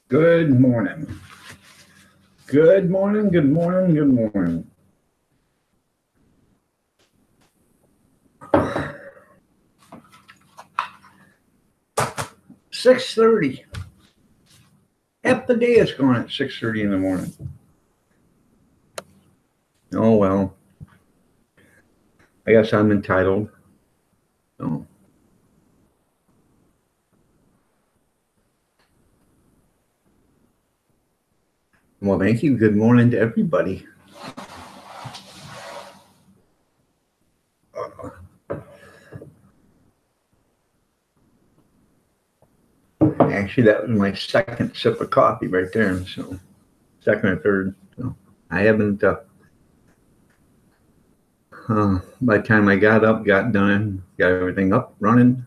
Good morning. Good morning, good morning, good morning. $6:30. Half the day is gone at 6:30 in the morning. Oh well. I guess I'm entitled. So. Well, thank you. Good morning to everybody. Actually, that was my second sip of coffee right there. So, second or third. So, I haven't. By the time I got up, got done, got everything up, running,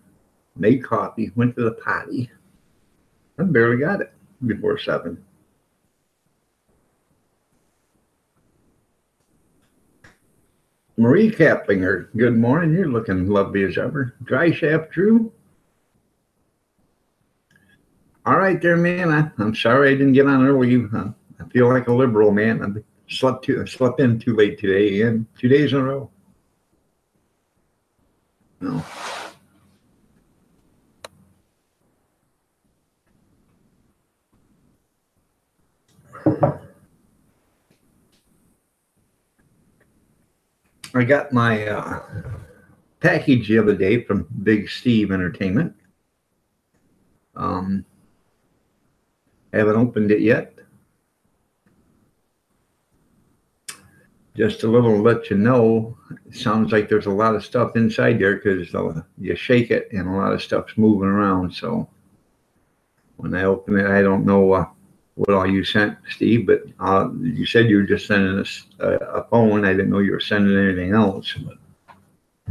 made coffee, went to the potty. I barely got it before 7. Marie Kaplinger, good morning. You're looking lovely as ever. Dry shaft Drew. All right there, man. I'm sorry I didn't get on early. I feel like a liberal, man. I slept in too late today, and 2 days in a row. No. I got my package the other day from Big Steve Entertainment. Haven't opened it yet. Just a little to let you know, it sounds like there's a lot of stuff inside there because you shake it and a lot of stuff's moving around. So when I open it, I don't know what all you sent, Steve, but you said you were just sending us a phone. I didn't know you were sending anything else. But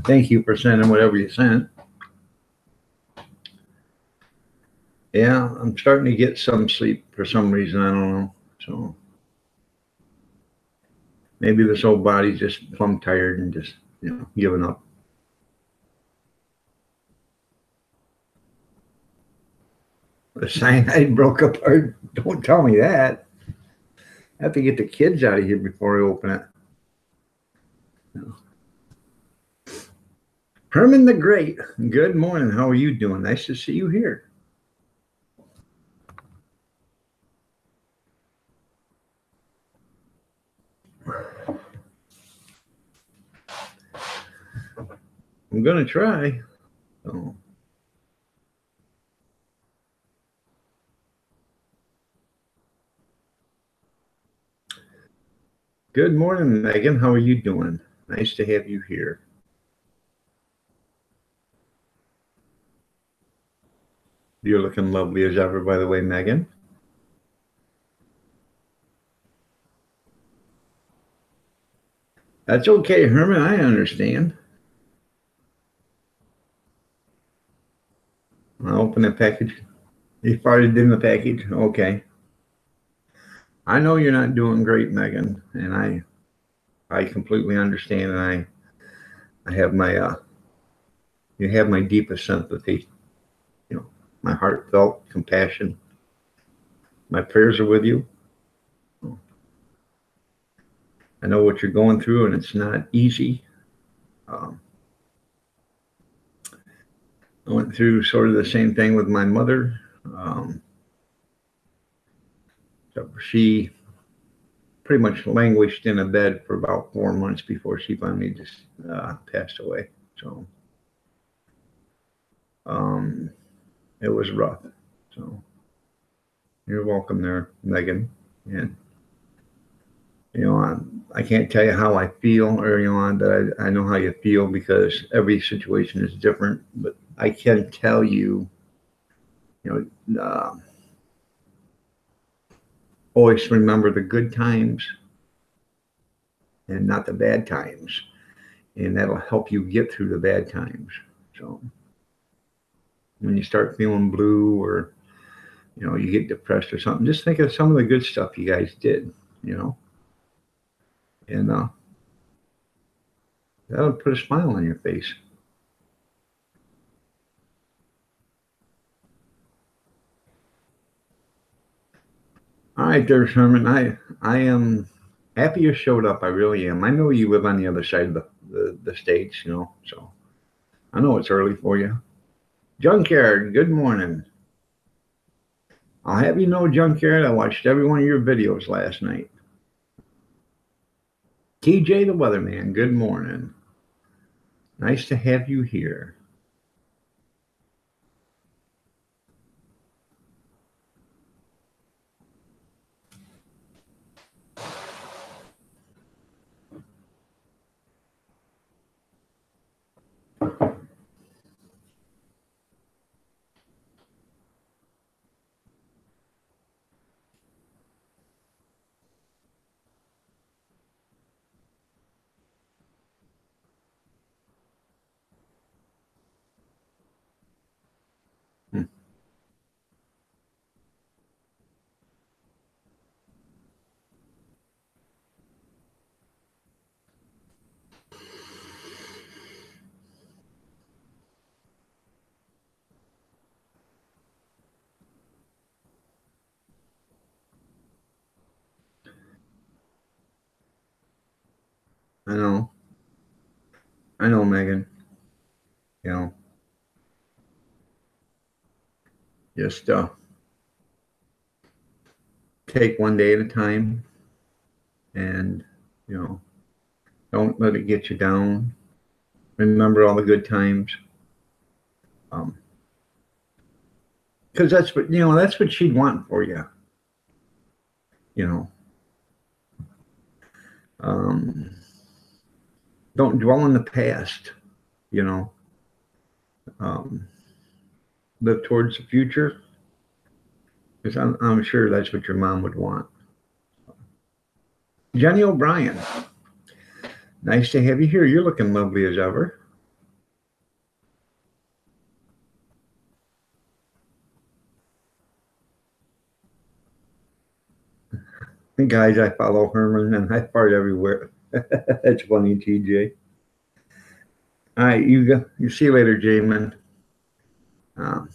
thank you for sending whatever you sent. Yeah, I'm starting to get some sleep for some reason. I don't know. So maybe this old body's just plumb tired and just, giving up. The cyanide broke apart. Don't tell me that. I have to get the kids out of here before I open it. No. Herman the Great, good morning. How are you doing? Nice to see you here. I'm going to try. So. Good morning, Megan. How are you doing? Nice to have you here. You're looking lovely as ever, by the way, Megan. That's okay, Herman. I understand. I'll open the package. You farted in the package? Okay. I know you're not doing great, Megan, and I completely understand, and I have my you have my deepest sympathy, my heartfelt compassion. My prayers are with you. I know what you're going through, and it's not easy. I went through sort of the same thing with my mother. She pretty much languished in a bed for about 4 months before she finally just passed away. So it was rough. So you're welcome there, Megan. And I can't tell you how I feel, or that I know how you feel because every situation is different. But I can tell you, always remember the good times and not the bad times, and that'll help you get through the bad times. So when you start feeling blue or you get depressed or something, just think of some of the good stuff you guys did, and That'll put a smile on your face. All right, there, Sherman. I am happy you showed up. I really am. I know you live on the other side of the states, so I know it's early for you. Junkyard, good morning. I'll have you know, Junkyard, I watched every one of your videos last night. TJ the Weatherman, good morning. Nice to have you here. Hmm. I know. I know, Megan. You know, just take one day at a time and, you know, don't let it get you down. Remember all the good times. Um, because that's what she'd want for you. You know, um, don't dwell in the past. You know, um, live towards the future because I'm sure that's what your mom would want. Jenny O'Brien, nice to have you here. You're looking lovely as ever. And guys, I follow Herman and I fart everywhere. That's funny, TJ. All right, you go. You see you later, Jamin. Um,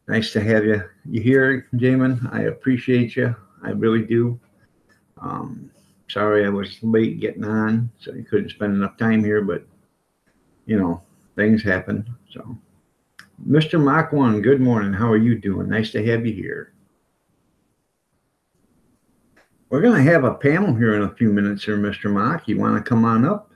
nice to have you here, Jamin. I appreciate you. I really do. Um, sorry I was late getting on, so you couldn't spend enough time here, but things happen. So, Mr. Mach 1, good morning. How are you doing? Nice to have you here. We're going to have a panel here in a few minutes here, Mr. Mach. You want to come on up?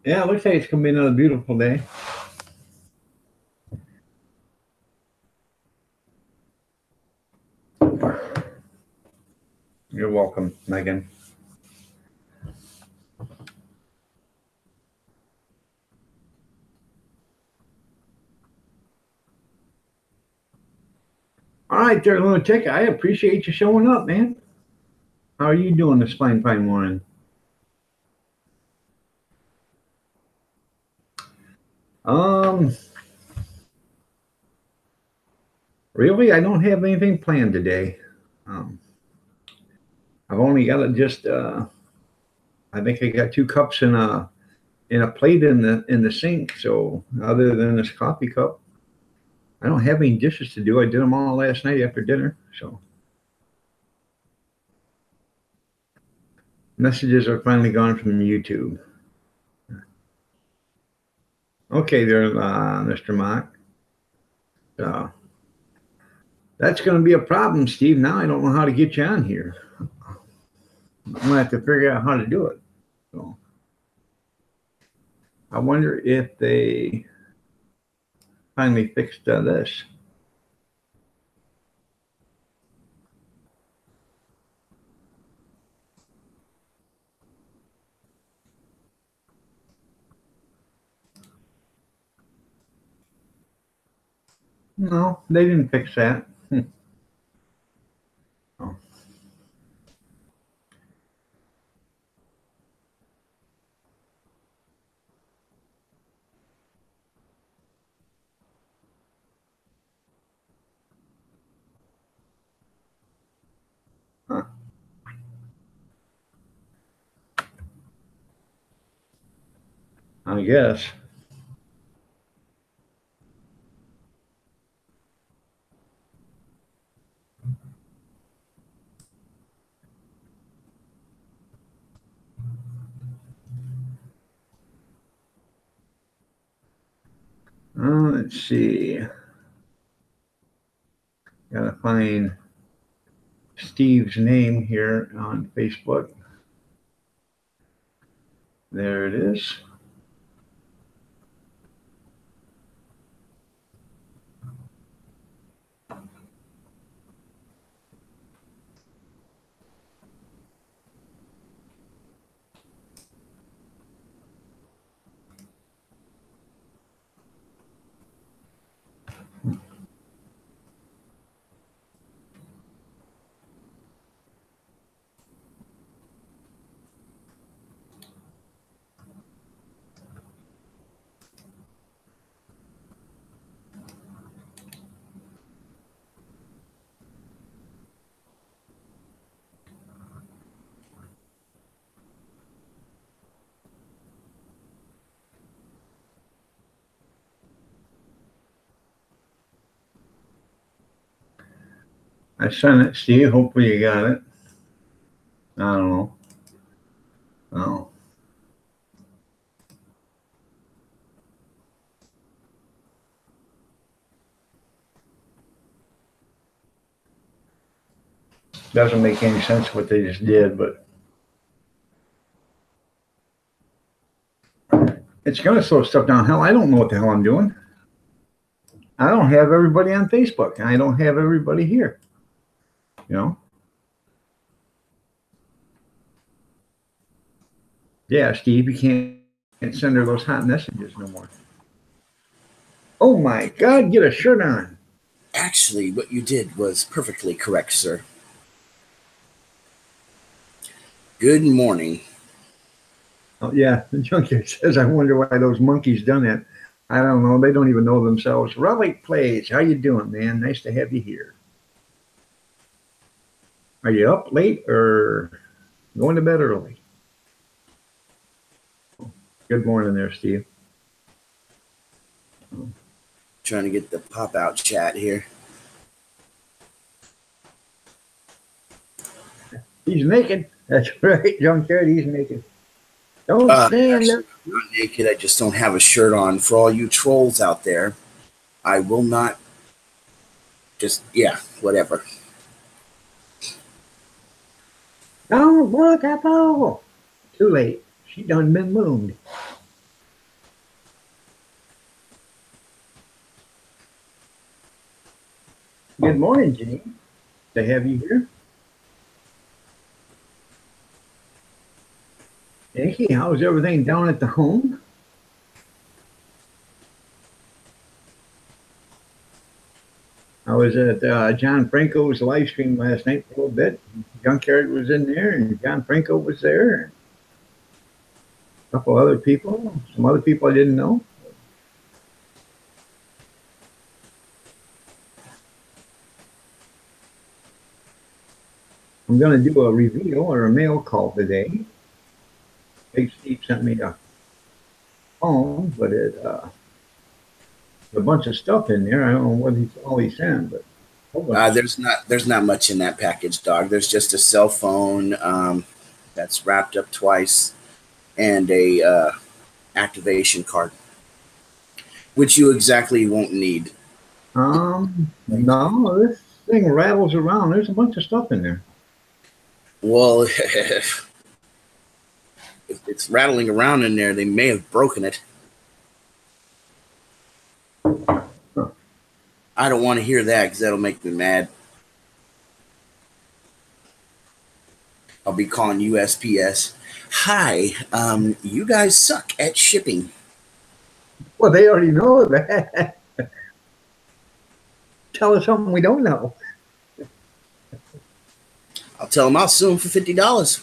Yeah, it looks like it's going to be another beautiful day. You're welcome, Megan. All right, there, Lunatic. I appreciate you showing up, man. How are you doing this fine morning? Um, really, I don't have anything planned today. Um, I've only got I think I got 2 cups in a plate in the sink. So other than this coffee cup, I don't have any dishes to do. I did them all last night after dinner. So messages are finally gone from YouTube. Okay, there, Mr. Mock. Uh, that's going to be a problem, Steve. Now I don't know how to get you on here. I'm going to have to figure out how to do it. So I wonder if they finally fixed this. No, they didn't fix that. Oh, huh, I guess. Let's see. Gotta find Steve's name here on Facebook. There it is. I sent it, Steve. Hopefully you got it. I don't know. Oh, doesn't make any sense what they just did, but it's gonna slow stuff down. Hell, I don't know what the hell I'm doing. I don't have everybody on Facebook, and I don't have everybody here. You know? Yeah, Steve, you can't send her those hot messages no more. Oh my God, get a shirt on. Actually, what you did was perfectly correct, sir. Good morning. Oh, yeah, the junkyard says, I wonder why those monkeys done that. I don't know. They don't even know themselves. Relic Plays, how you doing, man? Nice to have you here. Are you up late or going to bed early? Good morning there, Steve. Trying to get the pop-out chat here. He's naked. That's right, junkyard. He's naked. Don't stand Actually, there. I'm not naked. I just don't have a shirt on. For all you trolls out there, I will not. Just whatever. Don't look at Paul. Too late. She done been moved. Good morning, Janine. They have you here. Yankee, how's everything down at the home? I was at John Franco's live stream last night for a little bit. Junkyard was in there, and John Franco was there. And a couple other people, some other people I didn't know. I'm going to do a reveal or a mail call today. Big Steve sent me a phone, but it a bunch of stuff in there. I don't know what all he sent, but There's not much in that package, dog. There's just a cell phone that's wrapped up twice, and a activation card, which you exactly won't need. No, this thing rattles around. There's a bunch of stuff in there. Well, if it's rattling around in there, they may have broken it. Huh. I don't want to hear that because that'll make me mad. I'll be calling USPS. Hi, you guys suck at shipping. Well, they already know that. Tell us something we don't know. I'll tell him I'll sue him for $50.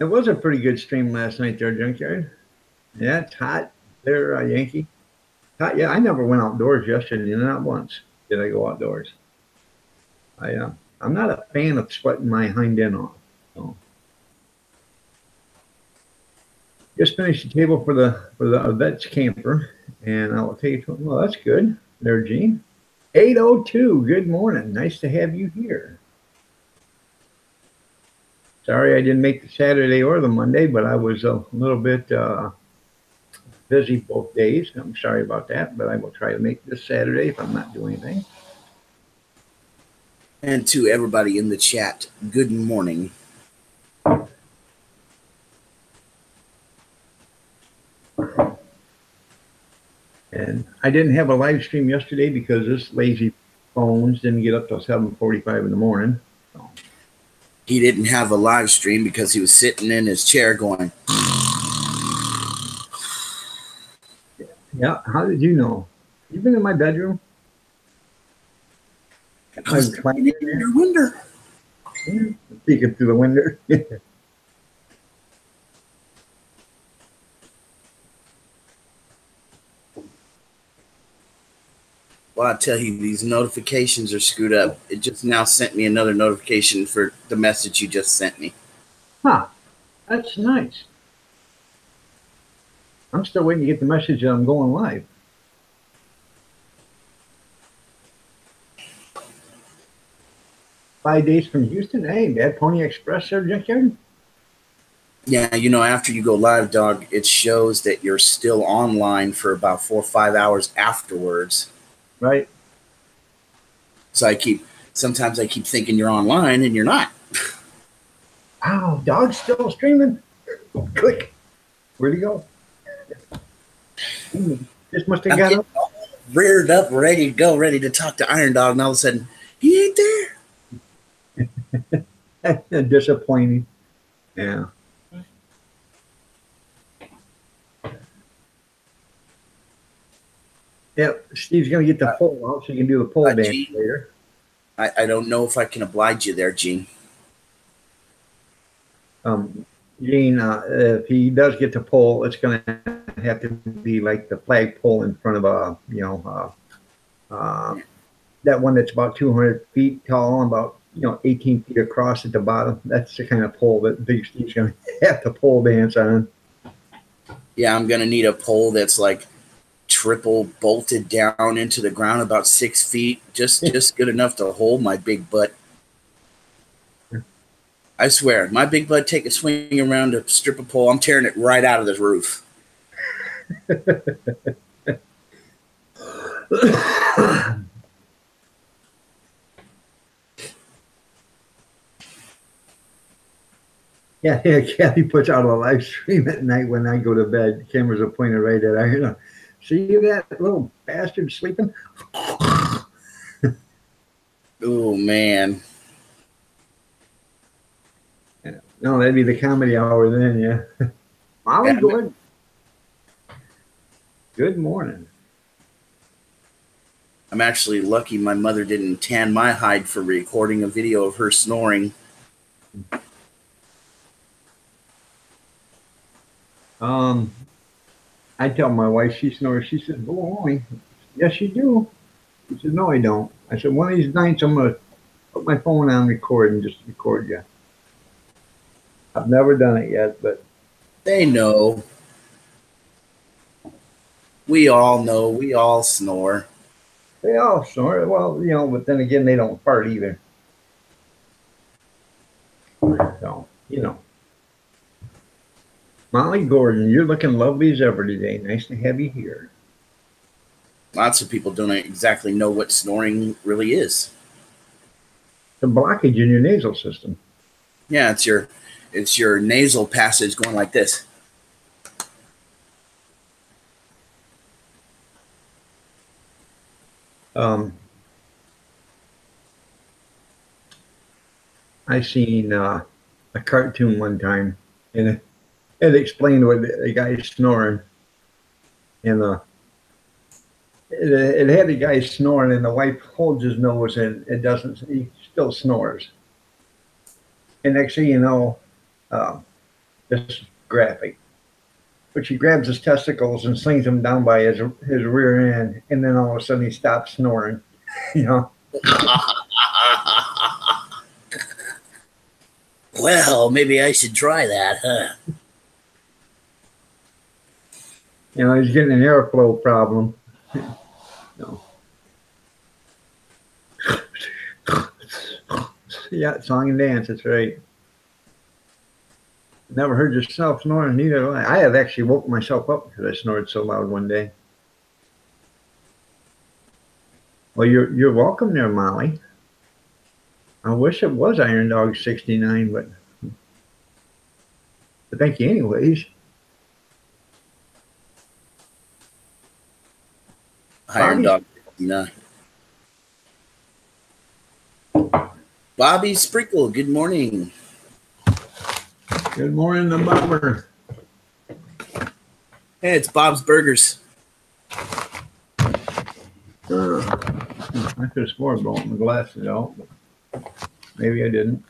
It was a pretty good stream last night there, Junkyard. Yeah, it's hot there, Yankee. Hot, yeah, I never went outdoors yesterday, not once did I go outdoors. I'm not a fan of sweating my hind end off. So. Just finished the table for the vet's camper, and I'll take it to him. Well, that's good. There, Gene. 802. Good morning. Nice to have you here. Sorry I didn't make the Saturday or the Monday, but I was a little bit busy both days. I'm sorry about that, but I will try to make this Saturday if I'm not doing anything. And to everybody in the chat, good morning. And I didn't have a live stream yesterday because this lazy phones didn't get up till 7:45 in the morning. So. He didn't have a live stream because he was sitting in his chair going. Yeah, how did you know? You been in my bedroom? I was looking in your window. Peeking through the window. Well, I tell you, these notifications are screwed up. It just now sent me another notification for the message you just sent me. Huh. That's nice. I'm still waiting to get the message that I'm going live. Five days from Houston. Hey, Bad Pony Express there, Junkyard? Yeah, you know, after you go live, dog, it shows that you're still online for about 4 or 5 hours afterwards. Right. So sometimes I keep thinking you're online and you're not. Wow, dog's still streaming. Click. Where'd he go? Just must have got up. Reared up, ready to go, ready to talk to Iron Dog, and all of a sudden, he ain't there. Disappointing. Yeah. Yep, Steve's going to get the poll out so you can do the poll dance later. I don't know if I can oblige you there, Gene. Gene, if he does get the poll, it's going to have to be like the flag pole in front of that one that's about 200 feet tall and about 18 feet across at the bottom. That's the kind of pole that Big Steve's going to have to pole dance on. Yeah, I'm going to need a pole that's like triple bolted down into the ground about 6 feet, just good enough to hold my big butt. I swear, my big butt take a swing around a strip of pole, I'm tearing it right out of this roof. Yeah, Kathy puts out a live stream at night when I go to bed. The cameras are pointed right at her. See that little bastard sleeping? Oh, man. Yeah. No, that'd be the comedy hour then, yeah. Molly, good. Good morning. I'm actually lucky my mother didn't tan my hide for recording a video of her snoring. I tell my wife she snores. She says, "Oh, yes, you do." She said, "No, I don't." I said, "One of these nights, I'm gonna put my phone on record and just record you." I've never done it yet, but they know. We all know. We all snore. They all snore. Well, but then again, they don't fart either. So, Molly Gordon, you're looking lovely as ever today. Nice to have you here. Lots of people don't exactly know what snoring really is. The blockage in your nasal system. Yeah, it's your nasal passage going like this. I seen a cartoon one time, and it explained what the guy's snoring. and it had the guy snoring, and the wife holds his nose, and it doesn't. He still snores. And next thing you know, this is graphic. But she grabs his testicles and slings him down by his rear end, and then all of a sudden he stops snoring. You know. Well, maybe I should try that, huh? You know, he's getting an airflow problem. No. Yeah, song and dance, that's right. Never heard yourself snoring, neither have I. I have actually woke myself up because I snored so loud one day. Well, you're welcome there, Molly. I wish it was Iron Dog 69, but thank you anyways. Iron Dog 69. Bobby Sprinkle, good morning. Good morning, the Bobber. Hey, it's Bob's Burgers. I could have sworn I brought my glasses out, but maybe I didn't.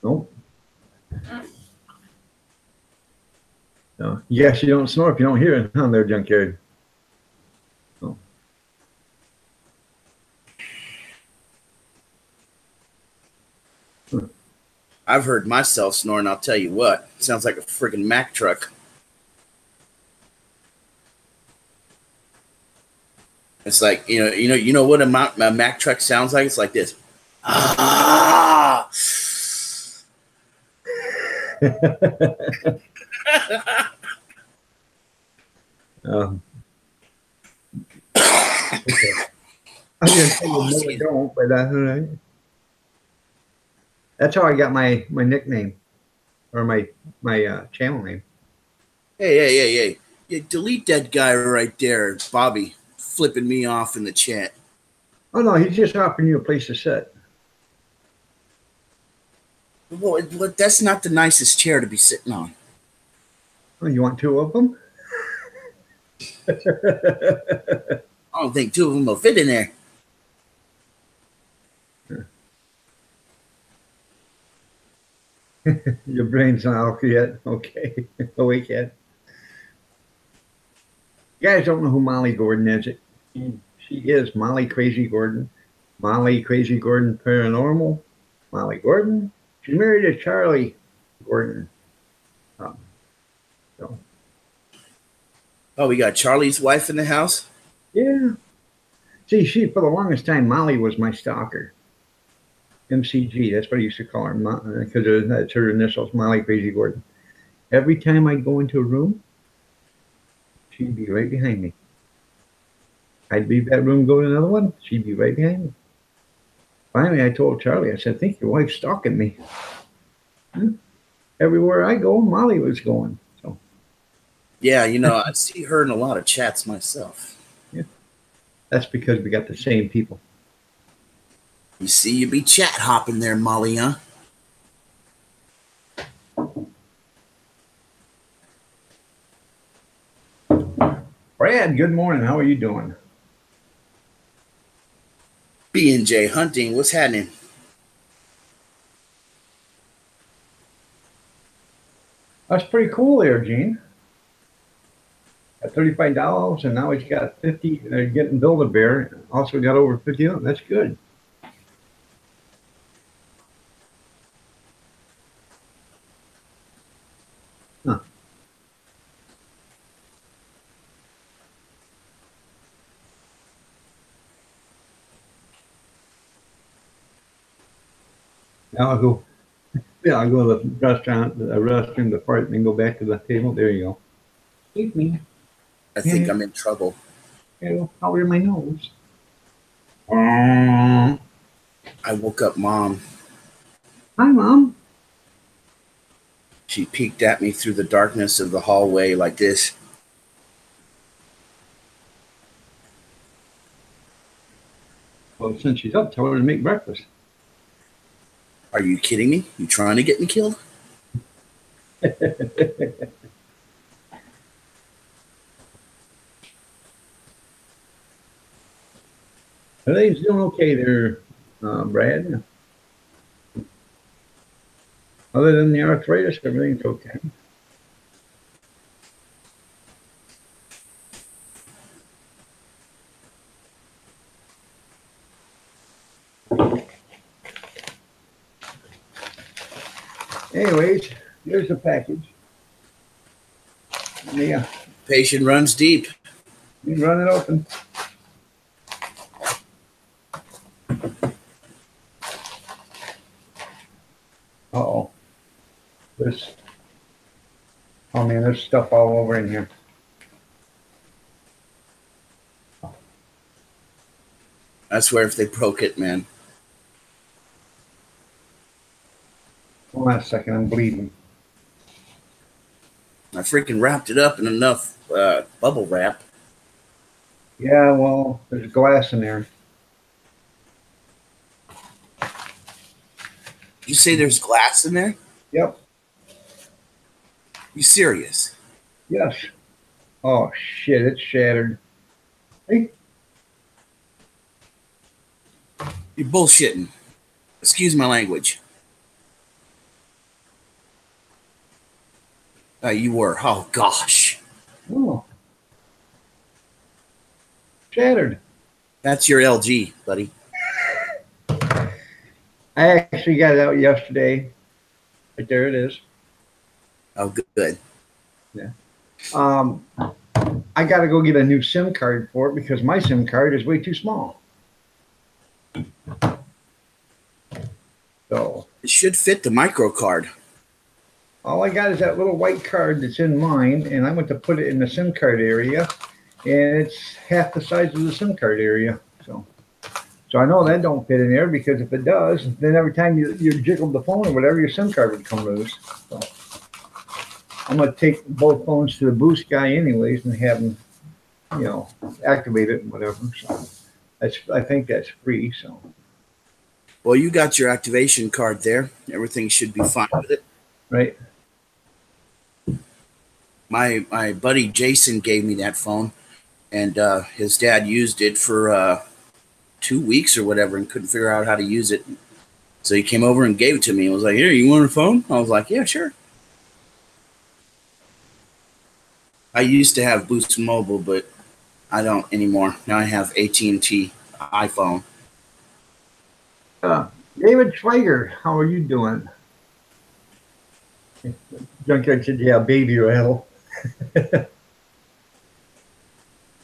Nope. No. Yes, you don't snore if you don't hear it on there, junkyard. Oh. I've heard myself snoring, I'll tell you what. It sounds like a freaking Mack truck. It's like, you know what a Mack truck sounds like? It's like this. Ah! Okay. I'm gonna tell you no, I don't, but that's how I got my nickname, or my channel name. Hey! Yeah, delete that guy right there, Bobby, flipping me off in the chat. Oh no, he's just offering you a place to sit. Well, that's not the nicest chair to be sitting on. Oh, you want two of them? I don't think two of them will fit in there. Your brain's not out yet. Okay. Awake yet. You guys don't know who Molly Gordon is. She is Molly Crazy Gordon. Molly Crazy Gordon Paranormal. Molly Gordon. She's married to Charlie Gordon. Oh, we got Charlie's wife in the house? Yeah. See, for the longest time, Molly was my stalker. MCG, that's what I used to call her, because that's her initials, Molly Crazy Gordon. Every time I'd go into a room, she'd be right behind me. I'd leave that room, go to another one, she'd be right behind me. Finally, I told Charlie, I said, I think your wife's stalking me. Everywhere I go, Molly was going. So, yeah, I see her in a lot of chats myself. Yeah, that's because we got the same people. You see, you be chat hopping there, Molly, huh? Brad, good morning. How are you doing? B&J Hunting, what's happening? That's pretty cool there, Gene. At $35, and now he's got 50, getting Build-A-Bear. Also got over 50. That's good. Huh. Now I'll go. Yeah, I'll go to the restaurant, the restroom, the part, and then go back to the table. There you go. Excuse me. I think I'm in trouble. I'll cover my nose. I woke up Mom. Hi, Mom. She peeked at me through the darkness of the hallway like this. Well, since she's up, tell her to make breakfast. Are you kidding me? You trying to get me killed? Everything's doing okay there, Brad. Other than the arthritis, everything's okay. Anyways, here's the package. Yeah, Patient runs deep. you can run it open. Uh-oh. There's, oh man, there's stuff all over in here. I swear if they broke it, man. Hold on a second, I'm bleeding. I freaking wrapped it up in enough bubble wrap. Yeah, well, there's glass in there. You say there's glass in there? Yep. You serious? Yes. Oh shit, it's shattered. Hey, You're bullshitting. Excuse my language. You were. Oh, gosh. oh. Shattered. That's your LG, buddy. I actually got it out yesterday. Right there it is. Oh, good. Yeah. I got to go get a new SIM card for it because my SIM card is way too small. So It should fit the micro card. all I got is that little white card that's in mine, and I went to put it in the SIM card area, and it's half the size of the SIM card area. So I know that don't fit in there because if it does, then every time you jiggle the phone or whatever, your SIM card would come loose. So I'm gonna take both phones to the Boost guy anyways and have him, activate it and whatever. So I think that's free. So Well, you got your activation card there. Everything should be fine with it. right. My buddy Jason gave me that phone, and his dad used it for 2 weeks or whatever and couldn't figure out how to use it. So he came over and gave it to me and was like, "Here, you want a phone?" I was like, "Yeah, sure." I used to have Boost Mobile, but I don't anymore. Now I have AT&T iPhone. David Schweiger, how are you doing? Junkyard said, "Yeah, baby rattle."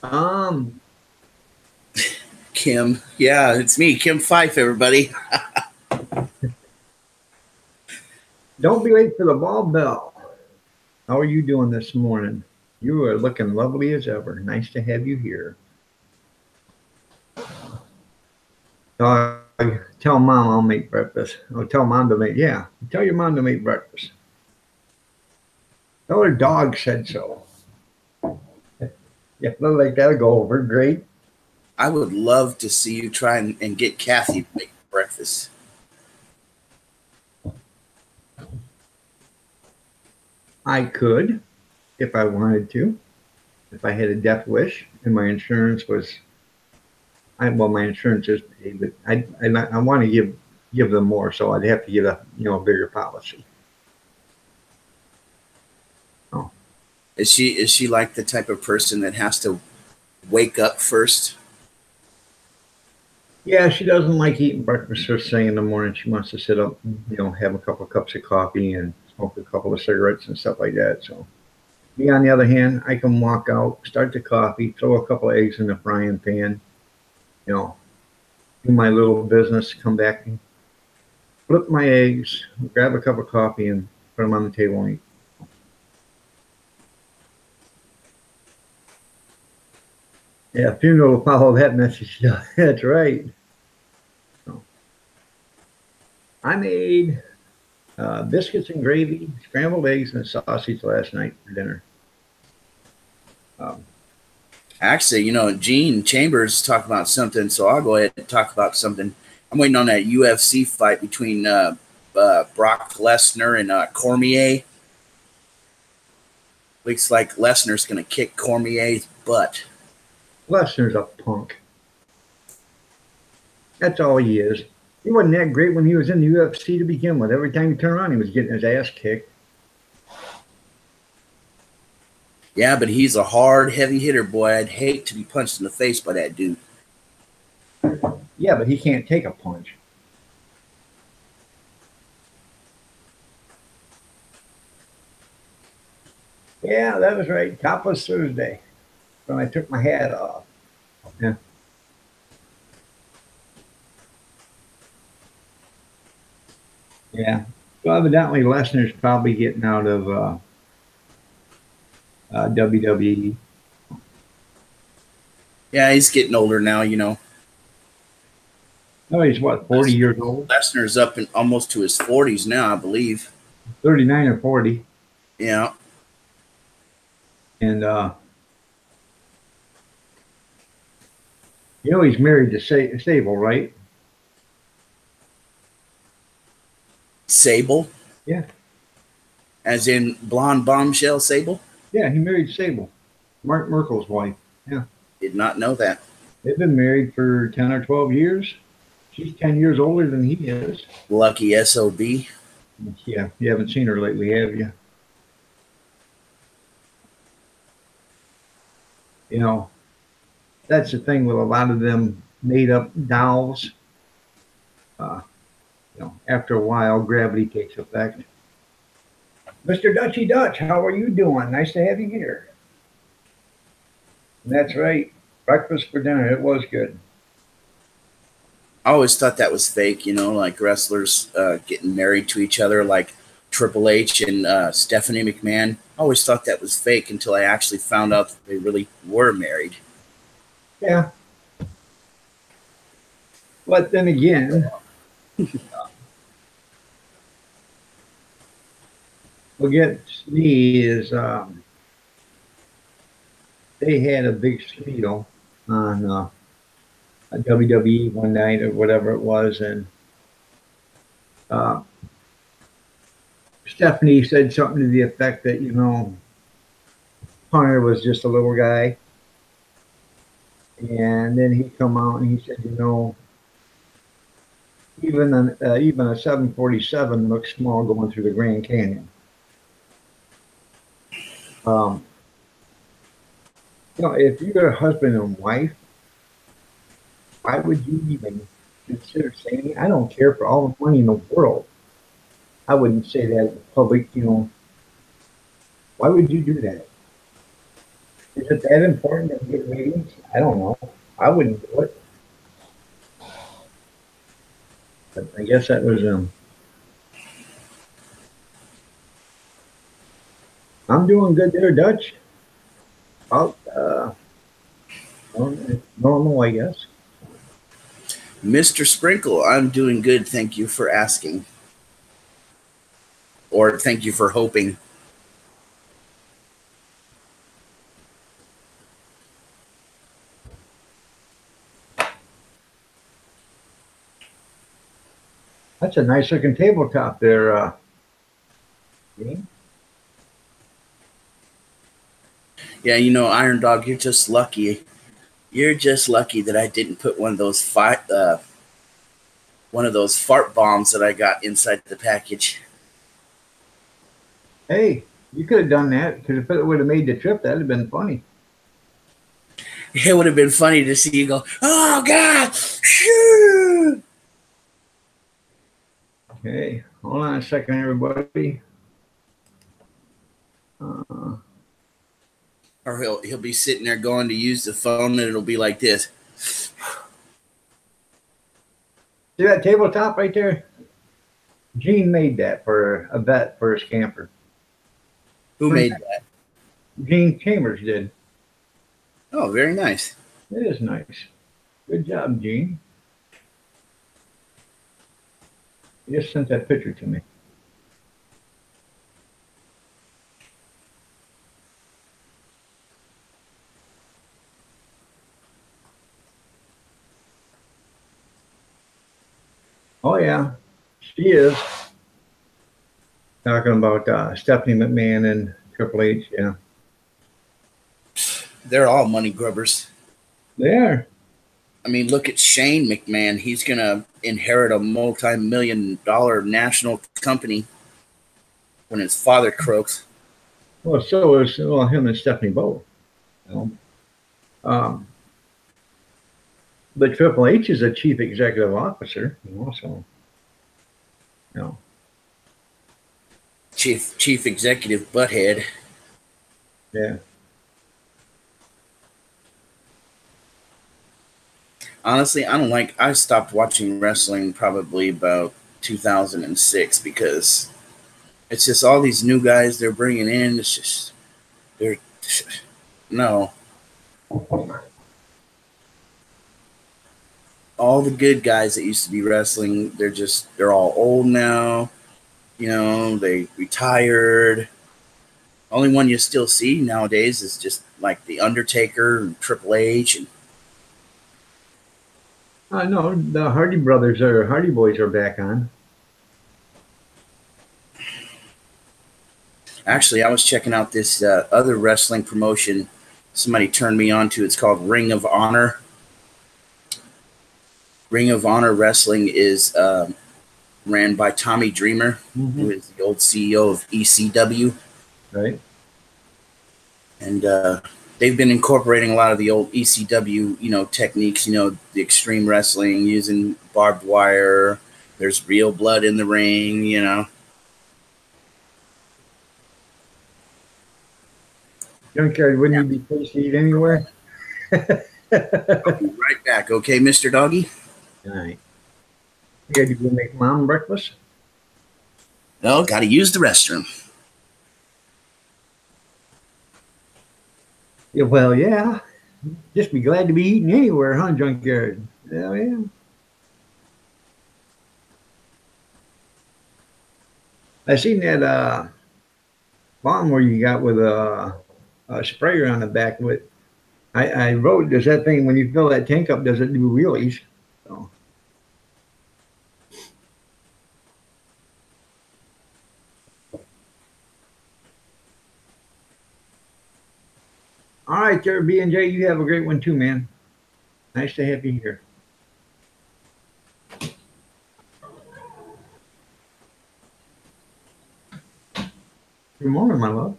um, Kim, yeah, it's me, Kim Fife, everybody. don't be late for the ball bell. How are you doing this morning? You are looking lovely as ever. Nice to have you here. Tell mom I'll make breakfast. Oh, tell mom to make, yeah. Tell your mom to make breakfast. Tell her dog said so. Yeah, look like that'll go over great. I would love to see you try and get Kathy to make breakfast. I could, if I wanted to, if I had a death wish and my insurance was, my insurance is paid, but I want to give them more, so I'd have to give a bigger policy. Oh, Is she like the type of person that has to wake up first? yeah, she doesn't like eating breakfast first thing in the morning. She wants to sit up, have a couple of cups of coffee and smoke a couple of cigarettes and stuff like that. So me, on the other hand, I can walk out, start the coffee, throw a couple of eggs in the frying pan, do my little business, come back and flip my eggs, grab a cup of coffee and put them on the table and eat. Yeah, funeral will follow that message. That's right. So, I made biscuits and gravy, scrambled eggs, and sausage last night for dinner. Actually, Gene Chambers talked about something, so I'll go ahead and talk about something. I'm waiting on that UFC fight between Brock Lesnar and Cormier. Looks like Lesnar's going to kick Cormier's butt. Lesnar's a punk. That's all he is. He wasn't that great when he was in the UFC to begin with. Every time he turned around, he was getting his ass kicked. Yeah, but he's a hard, heavy hitter, boy. I'd hate to be punched in the face by that dude. Yeah, but he can't take a punch. Yeah, that was right. Topless Thursday when I took my hat off. Yeah. Yeah. So evidently, Lesnar's probably getting out of WWE. Yeah, he's getting older now, you know. Oh, he's what, 40 years old? Lesnar's up in almost to his 40s now, I believe. 39 or 40. Yeah. And, you know, he's married to Sable, right? Sable? Yeah. As in blonde bombshell Sable? Yeah, he married Sable, Mark Merkel's wife. Yeah. Did not know that. They've been married for 10 or 12 years. She's 10 years older than he is. Lucky SOB. Yeah, you haven't seen her lately, have you? You know, that's the thing with a lot of them made up dolls. You know, after a while, gravity takes effect. Mr. Dutchy Dutch, how are you doing? Nice to have you here. And that's right. Breakfast for dinner. It was good. I always thought that was fake, you know, like wrestlers getting married to each other, like Triple H and Stephanie McMahon. I always thought that was fake until I actually found out that they really were married. Yeah. But then again, what gets me is they had a big spiel on WWE one night or whatever it was, and uh, Stephanie said something to the effect that, you know, Hunter was just a little guy. And then he come out and he said, you know, even a 747 looks small going through the Grand Canyon. You know, if you're a husband and wife, why would you even consider saying, I don't care for all the money in the world? I wouldn't say that in public, you know. Why would you do that? Is it that important to get ratings? I don't know. I wouldn't do it. But I guess that was I'm doing good there, Dutch. About normal, I guess. Mr. Sprinkle, I'm doing good. Thank you for asking. Or thank you for hoping. That's a nice looking tabletop there, Dean. Yeah, you know, Iron Dog, you're just lucky. You're just lucky that I didn't put one of those fart bombs that I got inside the package. Hey, you could have done that because if it would have made the trip, that'd have been funny. It would have been funny to see you go, oh, God! Shoo! Okay, hold on a second, everybody. Or he'll be sitting there going to use the phone, and it'll be like this. See that tabletop right there? Gene made that for a vet for his camper. Who made that? Gene Chambers did. Oh, very nice. It is nice. Good job, Gene. He just sent that picture to me. Oh, yeah, she is. Talking about Stephanie McMahon and Triple H, yeah. They're all money grubbers. They are. I mean, look at Shane McMahon. He's going to inherit a multi-million-dollar national company when his father croaks. Well, so is him and Stephanie both. You know? But Triple H is a chief executive officer, so you know. Chief executive butthead. Yeah. Honestly, I stopped watching wrestling probably about 2006 because it's just all these new guys they're bringing in. It's just, they're, no. All the good guys that used to be wrestling, they're all old now. You know, they retired. Only one you still see nowadays is just like The Undertaker and Triple H. And I know the Hardy Boys are back on. actually, I was checking out this other wrestling promotion somebody turned me on to. It's called Ring of Honor. Ring of Honor Wrestling is ran by Tommy Dreamer, who is the old CEO of ECW. Right. And they've been incorporating a lot of the old ECW, techniques, the extreme wrestling using barbed wire. There's real blood in the ring. Junkyard, wouldn't you be supposed to eat anywhere? I'll be right back, okay, Mr. Doggy? All right. You got to go make mom breakfast? No, got to use the restroom. Yeah, well, yeah. Just be glad to be eating anywhere, huh, Junkyard? Hell yeah. I seen that lawn where you got with a sprayer on the back with. I wrote, does that thing, when you fill that tank up, does it do wheelies? So. All right, there, B&J, you have a great one too, man. Nice to have you here. Good morning, my love.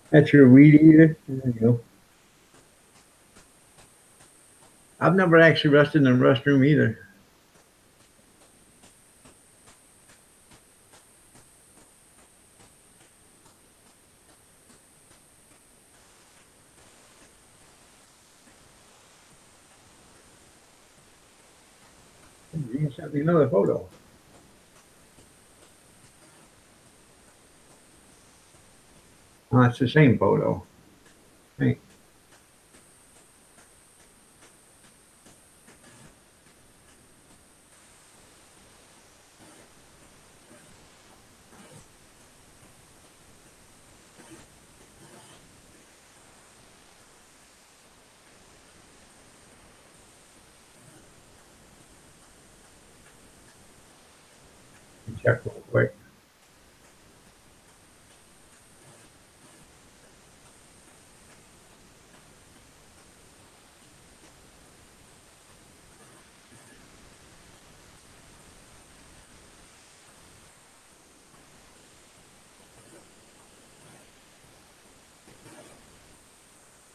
That's your weed eater. There you go. I've never actually rested in a restroom either. You can send me another photo. Oh, it's the same photo. Hey. Check real quick.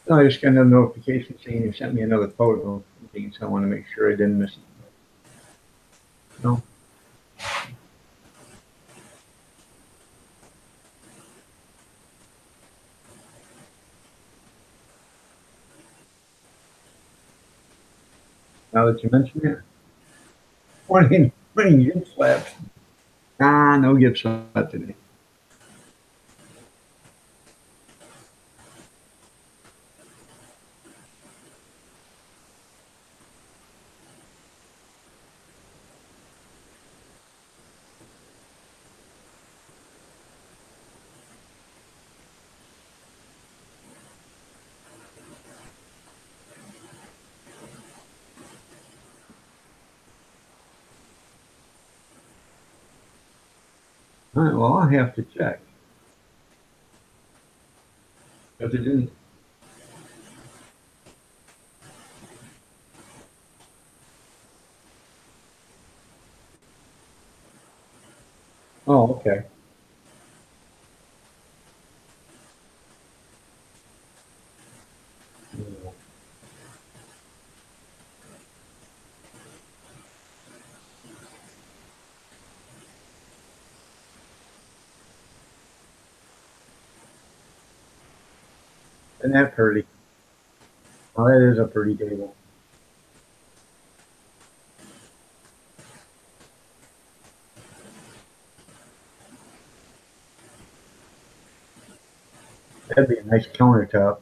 No, I just got another notification saying you sent me another photo. So I want to make sure I didn't miss it. No. Now that you mention it. Morning gift slabs. No gift slab today. All right, well, I'll have to check. Because it didn't. Oh, okay. Isn't that pretty? Oh, that is a pretty table. That'd be a nice countertop.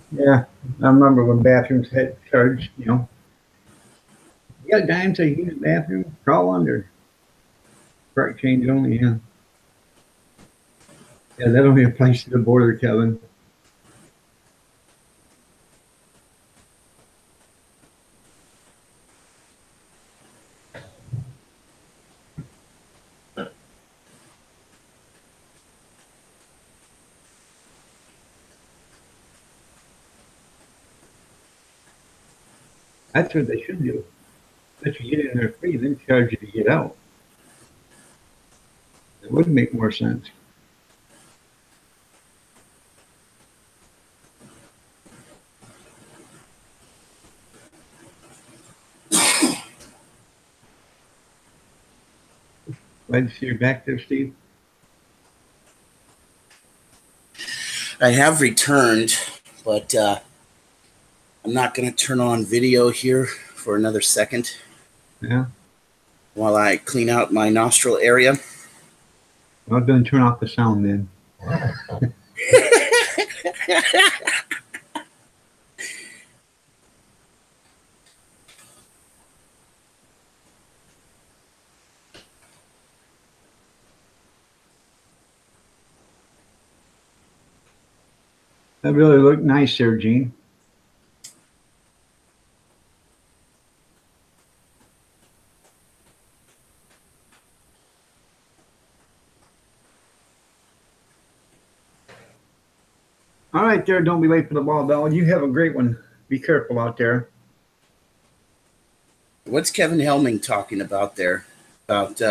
Yeah, I remember when bathrooms had charged, you got a dime so you can use the bathroom? Crawl under. Correct change only, yeah. Yeah, that only applies to the border, Kevin. That's what they should do. Let you get in there free, then charge you to get out. It would make more sense. Glad to see you back there, Steve. I have returned, but I'm not going to turn on video here for another second. Yeah. While I clean out my nostril area. Well, don't turn off the sound then. That really looked nice there, Gene. All right, there. Don't be late for the ball, Bell. You have a great one. Be careful out there. What's Kevin Helming talking about there? About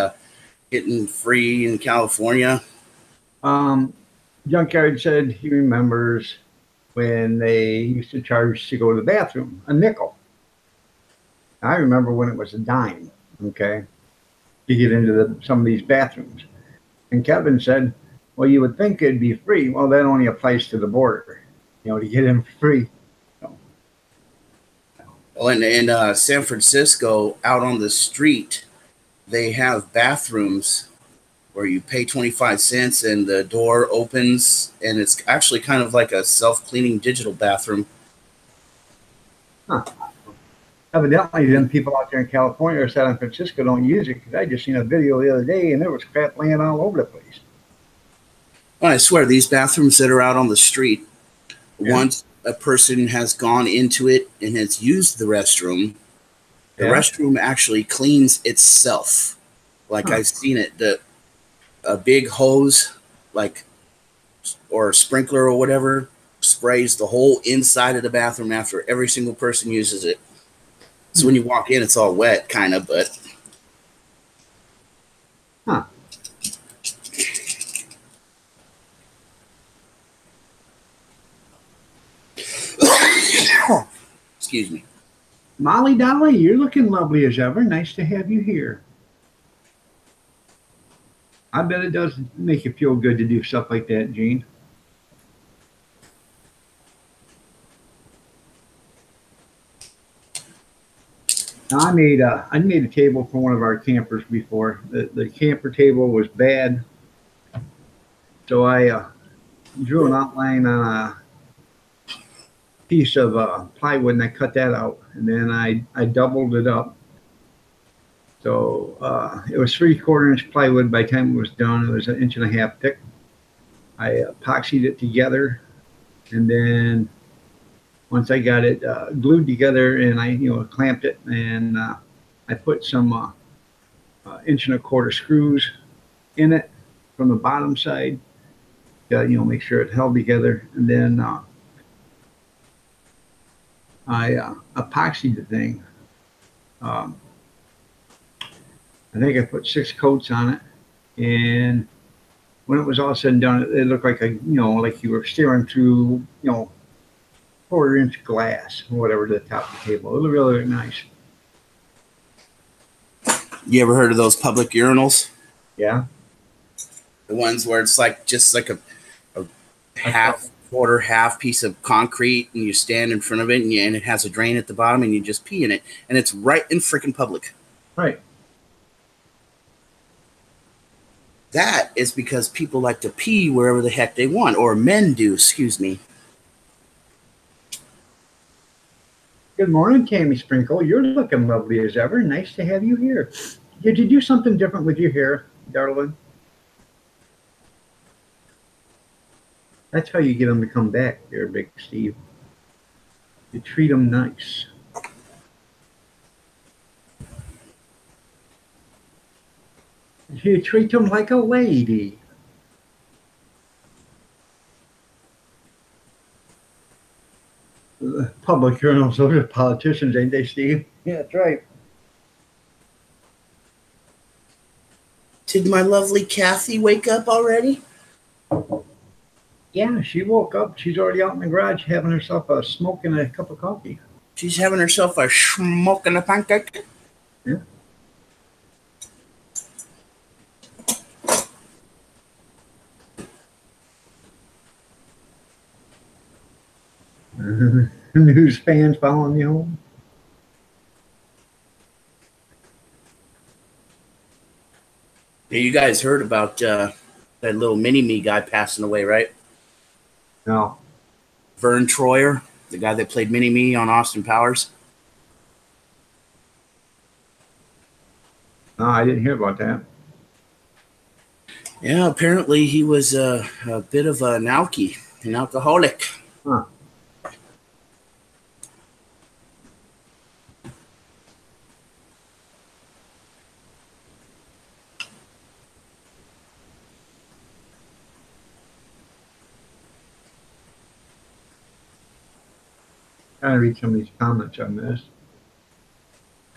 getting free in California? Junkyard said he remembers when they used to charge to go to the bathroom, a nickel. I remember when it was a dime, okay, to get into some of these bathrooms. And Kevin said, well, you would think it'd be free. Well, that only applies to the border, to get in free. Well, in San Francisco, out on the street, they have bathrooms where you pay 25 cents and the door opens, and it's actually kind of like a self-cleaning digital bathroom. Huh. Evidently, then people out there in California or San Francisco don't use it, because I just seen a video the other day and there was crap laying all over the place. Well, I swear, these bathrooms that are out on the street, once a person has gone into it and has used the restroom, the restroom actually cleans itself. Like I've seen it, a big hose, or a sprinkler or whatever, sprays the whole inside of the bathroom after every single person uses it. So when you walk in, it's all wet, kind of, but. Huh. Excuse me. Molly Dolly, you're looking lovely as ever. Nice to have you here. I bet it does make you feel good to do stuff like that, Gene. Now, I made a table for one of our campers before. The camper table was bad, so I drew an outline on a piece of plywood and I cut that out, and then I doubled it up. So it was 3/4 inch plywood. By the time it was done, it was 1.5 inches thick. I epoxied it together, and then once I got it glued together, and I clamped it, and I put some 1.25 inch screws in it from the bottom side. Make sure it held together, and then I epoxied the thing. Um, I think I put 6 coats on it, and when it was all said and done, it looked like like you were staring through 1/4 inch glass or whatever to the top of the table. It looked really, really nice. You ever heard of those public urinals? Yeah. The ones where it's like just like a half piece of concrete, and you stand in front of it, and it has a drain at the bottom, and you just pee in it, and it's right in freaking public. Right. That is because people like to pee wherever the heck they want, or men do, excuse me. Good morning, Tammy Sprinkle. You're looking lovely as ever. Nice to have you here. Did you do something different with your hair, darling? That's how you get them to come back there, Big Steve. You treat them nice. You treat them like a lady. Public urinals, those are politicians, ain't they, Steve? Yeah, that's right. Did my lovely Kathy wake up already? Yeah, she woke up. She's already out in the garage having herself a smoke and a cup of coffee. She's having herself a smoke and a pancake? Yeah. Who's fans following you home? Yeah, you guys heard about that little mini-me guy passing away, right? No. Vern Troyer, the guy that played Mini-Me on Austin Powers. No, I didn't hear about that. Yeah, apparently he was a bit of an alkie, an alcoholic. Huh. Trying to read some of these comments on this.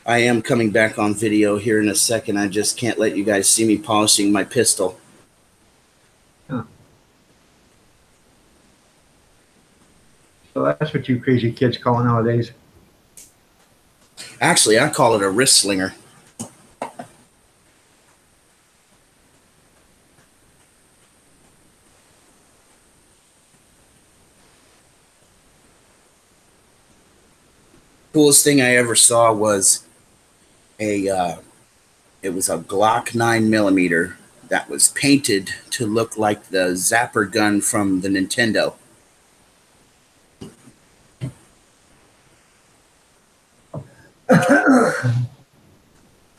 I am coming back on video here in a second. I just can't let you guys see me polishing my pistol. Huh. So that's what you crazy kids call it nowadays. Actually, I call it a wrist slinger. Coolest thing I ever saw was it was a Glock 9mm that was painted to look like the zapper gun from the Nintendo.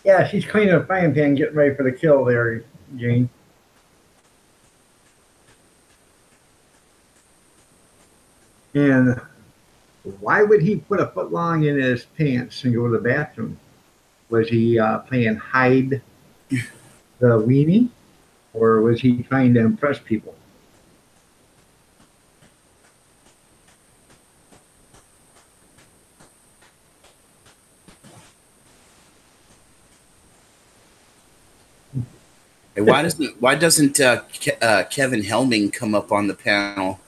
Yeah, she's cleaning a frying pan, getting ready for the kill there, Jane. And why would he put a foot long in his pants and go to the bathroom? Was he playing hide the weenie, or was he trying to impress people? Hey, why doesn't Kevin Helming come up on the panel?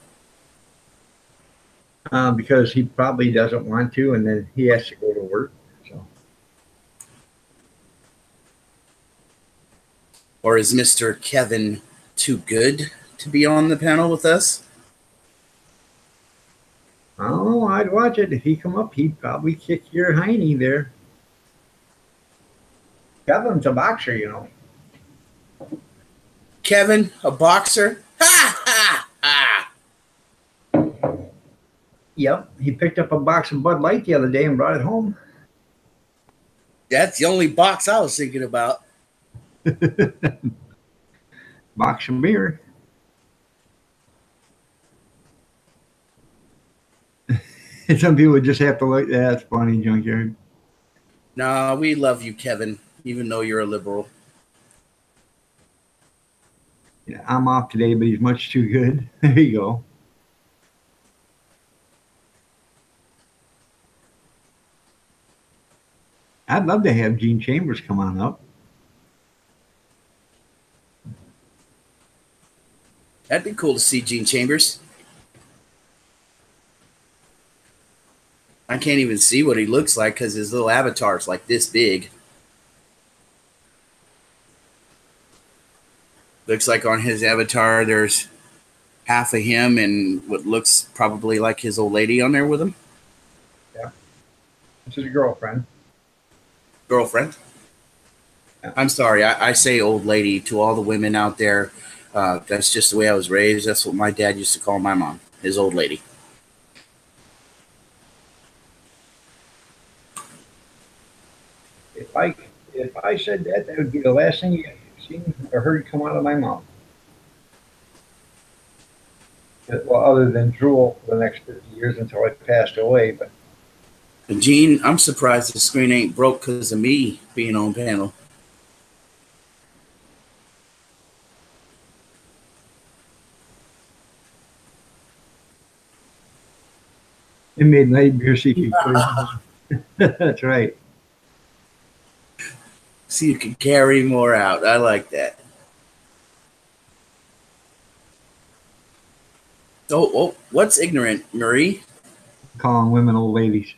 Because he probably doesn't want to, and then he has to go to work. So. Or is Mr. Kevin too good to be on the panel with us? I don't know. I'd watch it. If he come up, he'd probably kick your hiney there. Kevin's a boxer, you know. Kevin, a boxer? Ha ha ha! Yep, he picked up a box of Bud Light the other day and brought it home. That's the only box I was thinking about. Box of beer. Some people would just have to look. That's funny, Junkyard. Nah, we love you, Kevin, even though you're a liberal. Yeah, I'm off today, but he's much too good. There you go. I'd love to have Gene Chambers come on up. That'd be cool to see Gene Chambers. I can't even see what he looks like because his little avatar's like this big. Looks like on his avatar there's half of him and what looks probably like his old lady on there with him. Yeah. This is a girlfriend. Girlfriend? Yeah. I'm sorry, I say old lady to all the women out there. That's just the way I was raised. That's what my dad used to call my mom, his old lady. If I said that, that would be the last thing you seen or heard come out of my mouth. Well, other than drool for the next 50 years until I passed away. But Gene, I'm surprised the screen ain't broke because of me being on panel. it made night beer see if you could. That's right. So you can carry more out. I like that. Oh, what's ignorant, Marie? Calling women old ladies.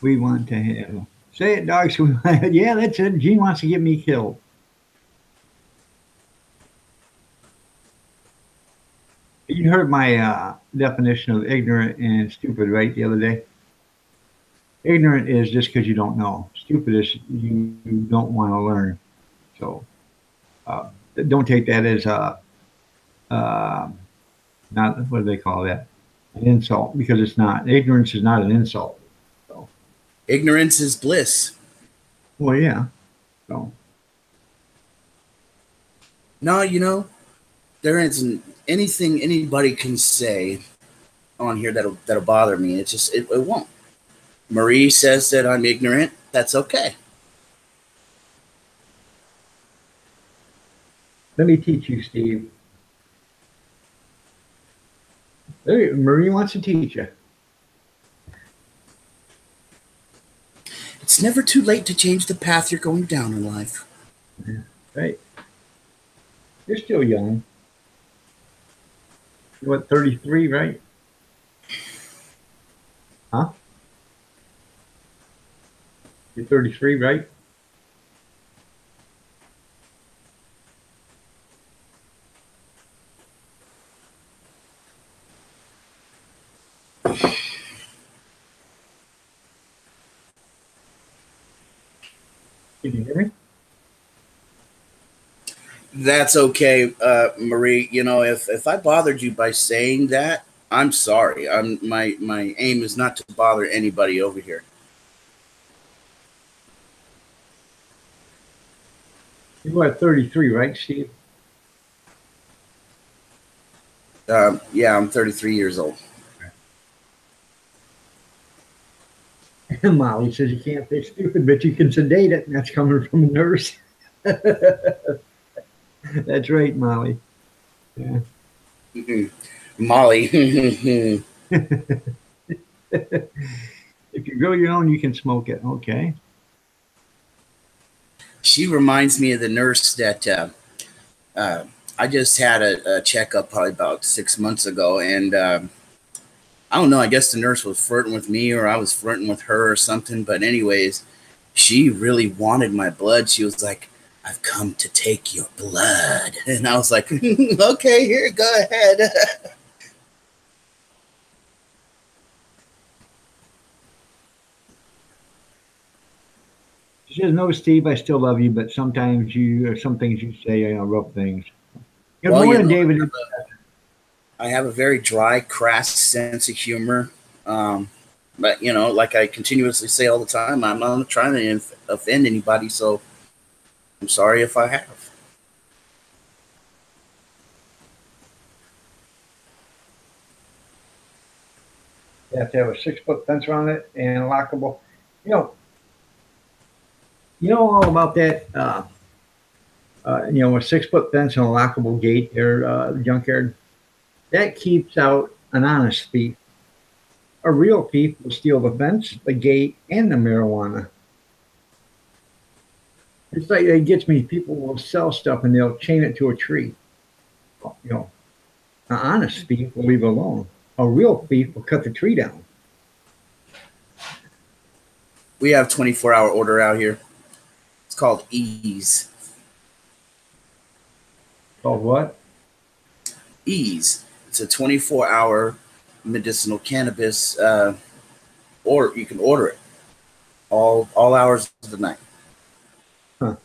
We want to have. Say it, dogs. Yeah, that's it. Gene wants to get me killed. You heard my definition of ignorant and stupid, right, the other day? Ignorant is just because you don't know. Stupid is you don't want to learn. So don't take that as not, what do they call that? An insult, because it's not. Ignorance is not an insult. So. Ignorance is bliss. Well, yeah. So. No, you know, there isn't anything anybody can say on here that'll bother me. It's just it won't. Marie says that I'm ignorant. That's okay. Let me teach you, Steve. Marie wants to teach you. It's never too late to change the path you're going down in life. Yeah, right. You're still young. You're what, 33, right? Huh? You're 33, right? Can you hear me? That's okay, Marie. You know, if I bothered you by saying that, I'm sorry. My aim is not to bother anybody over here. You are 33, right, Steve? Yeah, I'm 33 years old. Molly says you can't fix stupid, but you can sedate it. And that's coming from a nurse. That's right, Molly. Yeah. Molly. If you grow your own, you can smoke it. Okay. She reminds me of the nurse that I just had a checkup probably about 6 months ago, and I don't know. I guess the nurse was flirting with me, or I was flirting with her, or something. But anyways, she really wanted my blood. She was like, "I've come to take your blood," and I was like, "Okay, here, go ahead." She says, "No, Steve, I still love you, but sometimes some things you say, rough things." Good Well, morning, David. I have a very dry, crass sense of humor. But like I continuously say all the time, I'm not trying to offend anybody, so I'm sorry if I have. You have to have a 6 foot fence around it and lockable. You know, you know all about that. A 6 foot fence and a lockable gate or junkyard that keeps out an honest thief. A real thief will steal the fence, the gate, and the marijuana. It's like it gets me. People will sell stuff and they'll chain it to a tree. You know, an honest thief will leave it alone. A real thief will cut the tree down. We have 24-hour order out here. It's called Ease. Called what? Ease. It's a 24-hour medicinal cannabis, or you can order it all hours of the night. Huh.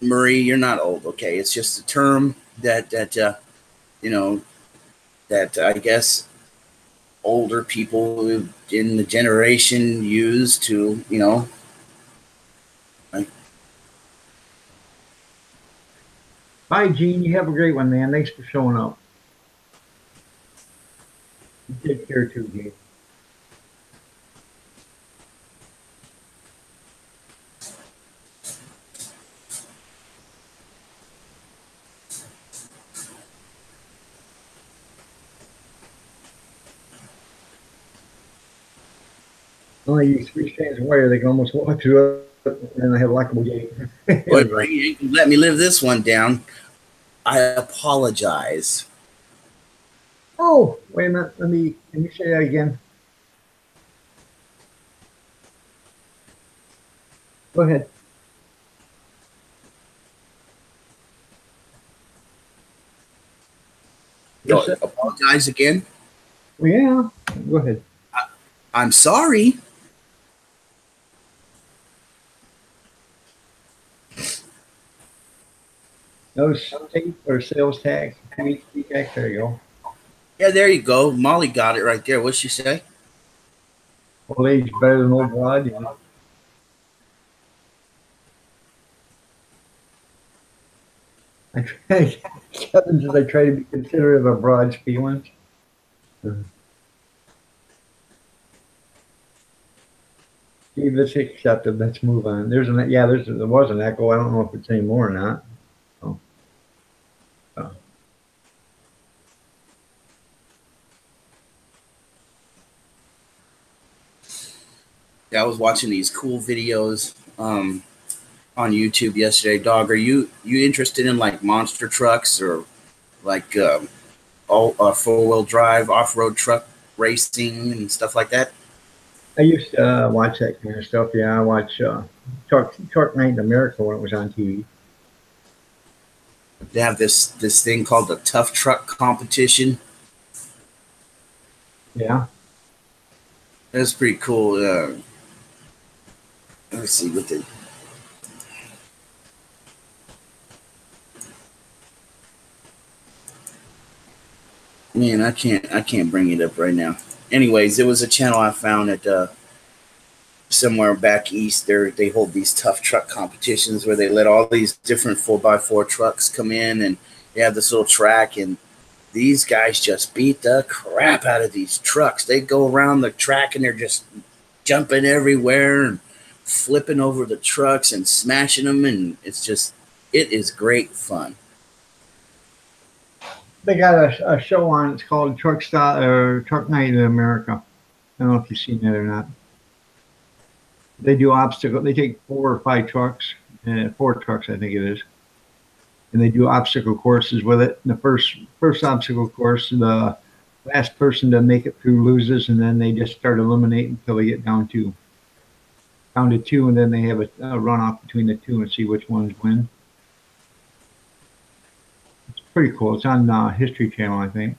Marie, you're not old, okay? It's just a term that that I guess older people in the generation use to, like, Bye, Gene. You have a great one, man. Thanks for showing up. You take care too, Gene. Only use 3 strands of wire. They can almost walk through it, and I have a lockable gate. boy, Marie, you ain't gonna let me live this one down. I apologize. Oh, wait a minute. Let me say that again. Go ahead. Yes, sir. Apologize again. Well, yeah. Go ahead. I'm sorry. No state or sales tax, THC tax. There you go. Yeah, there you go. Molly got it right there. What'd she say? Old age better than old blood. You know. Kevin says I try to be considerate of a broad's feelings. Steve, let's accept it. Let's move on. There was an echo. I don't know if it's anymore or not. Oh. Oh. Yeah, I was watching these cool videos on YouTube yesterday. Dog, are you interested in like monster trucks or like all 4-wheel drive off-road truck racing and stuff like that? I used to watch that kind of stuff. Yeah, I watch Truck Night in America when it was on TV. They have this thing called the Tough Truck Competition. Yeah. That's pretty cool. Let's see what they. Man, I can't bring it up right now. Anyways, it was a channel I found at somewhere back east. They hold these tough truck competitions where they let all these different 4x4 trucks come in, and they have this little track, and these guys just beat the crap out of these trucks. They go around the track and they're just jumping everywhere and flipping over the trucks and smashing them, and it is great fun. They got a show on. It's called Truck Night in America. I don't know if you've seen that or not. They do obstacle. They take 4 or 5 trucks, 4 trucks, I think it is, and they do obstacle courses with it. And the first obstacle course, the last person to make it through loses, and then they just start eliminating until they get down to 2, and then they have a runoff between the 2 and see which ones win. It's pretty cool. It's on History Channel, I think.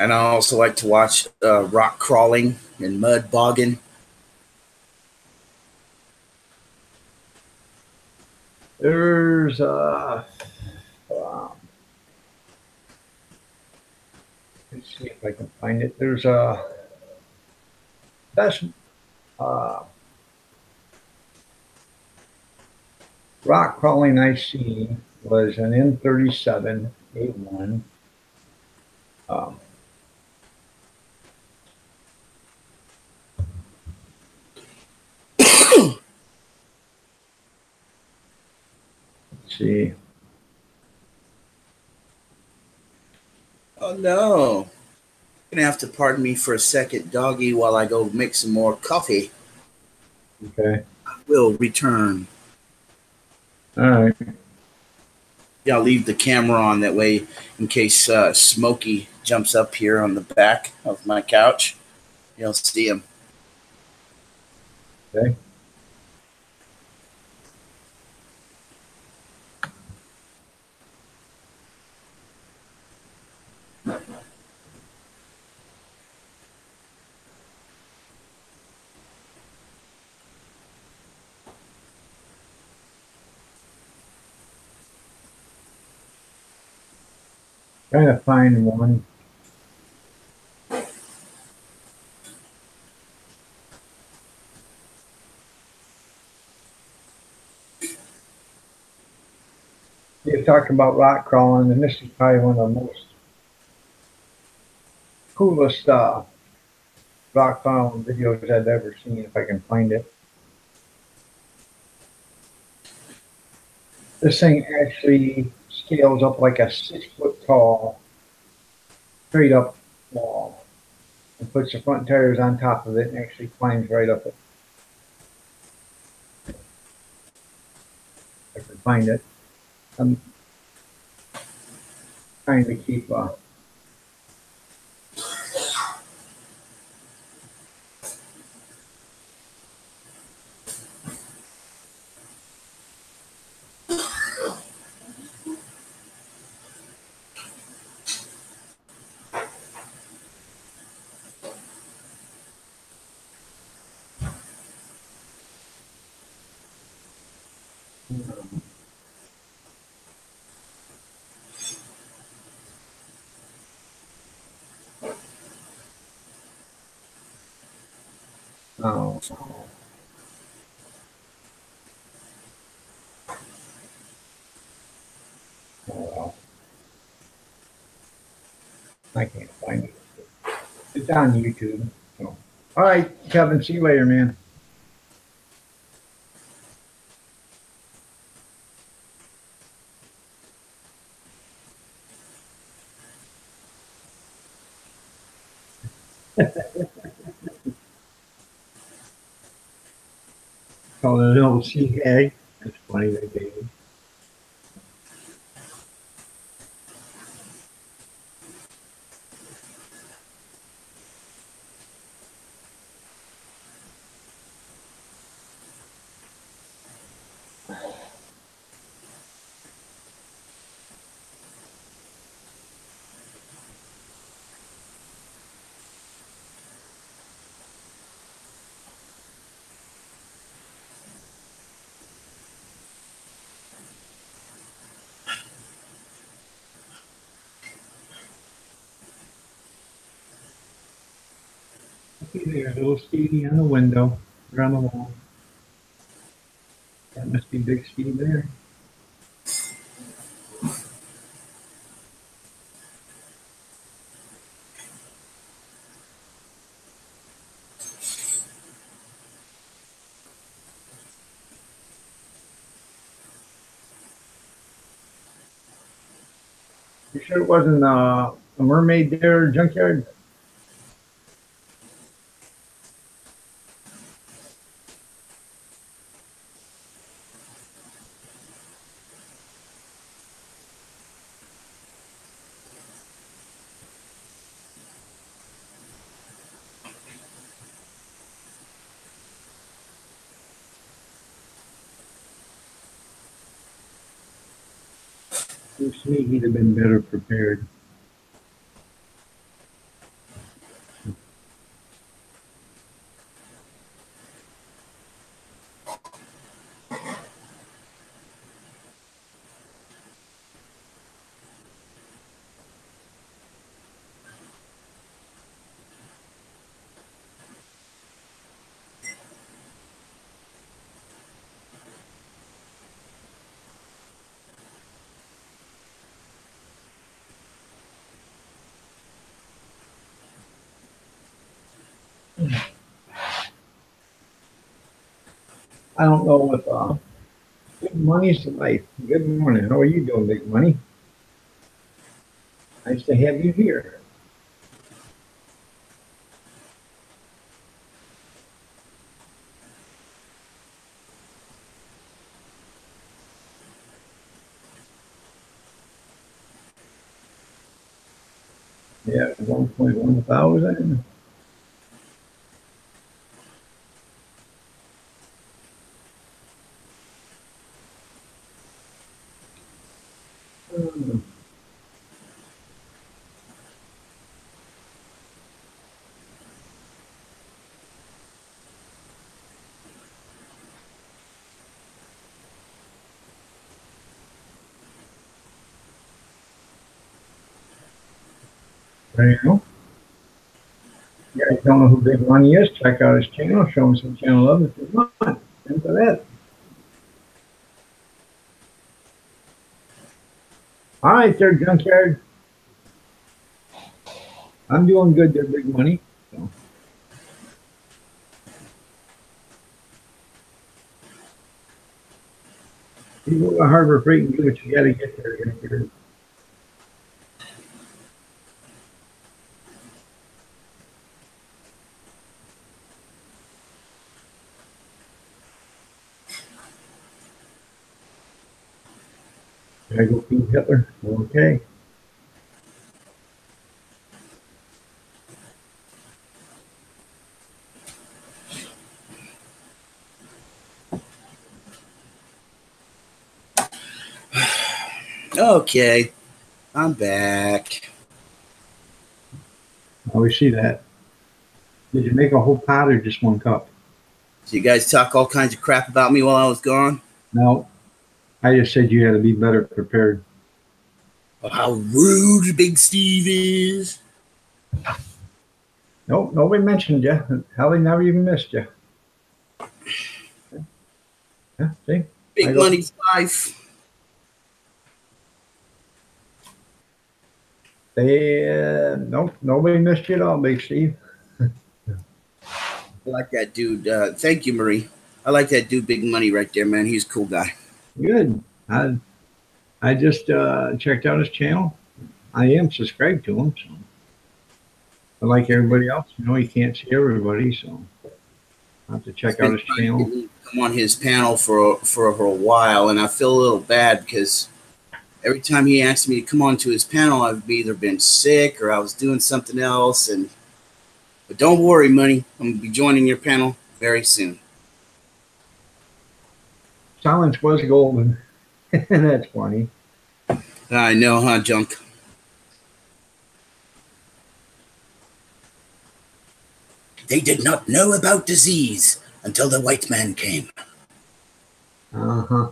And I also like to watch rock crawling and mud bogging. There's let's see if I can find it. There's a best uh, rock crawling I seen was an M37 A1. Um, let's see. Oh no. You're gonna have to pardon me for a second, doggy, while I go make some more coffee. Okay. I will return. All right. Yeah, I'll leave the camera on that way in case Smokey jumps up here on the back of my couch. You'll see him. Okay. Trying to find one. You're talking about rock crawling, and this is probably one of the most coolest rock crawling videos I've ever seen, if I can find it. This thing actually scales up like a 6 foot tall, straight up wall, and puts the front tires on top of it and actually climbs right up it. If I can find it. I'm trying to keep oh, well, I can't find it. It's on YouTube. So. All right, Kevin, see you later, man. Call it an old sea egg. That's funny, they did. See there, little Stevie on the window, around the wall. That must be Big Steve there. You sure it wasn't a mermaid there, junkyard? Seems to me he'd have been better prepared. I don't know if Big Money's life. Good morning. How are you doing, Big Money? Nice to have you here. Yeah, 1.1 thousand. There you go. You guys don't know who Big Money is? Check out his channel. Show him some channel love if you want. Into that. All right, there, Junkyard. I'm doing good there, Big Money. So. You go to Harbor Freight and do what you got to get there, Junkyard. Did I go feed Hitler? Okay. Okay, I'm back. I always see that. Did you make a whole pot or just one cup? So you guys talk all kinds of crap about me while I was gone? No. I just said you had to be better prepared. Oh, how rude Big Steve is. Nope, nobody mentioned you. Hell, they never even missed you. Yeah, see? Big Money's life. Nope, nobody missed you at all, Big Steve. I like that dude. Thank you, Marie. I like that dude, Big Money, right there, man. He's a cool guy. Good. I just checked out his channel. I am subscribed to him, so I like everybody else. You know, you can't see everybody, so I have to check out his channel. Come on his panel for a while, and I feel a little bad because every time he asked me to come on to his panel, I've either been sick or I was doing something else. But don't worry, Money. I'm gonna be joining your panel very soon. Silence was golden. That's funny. I know, huh, Junk? They did not know about disease until the white man came. Uh-huh.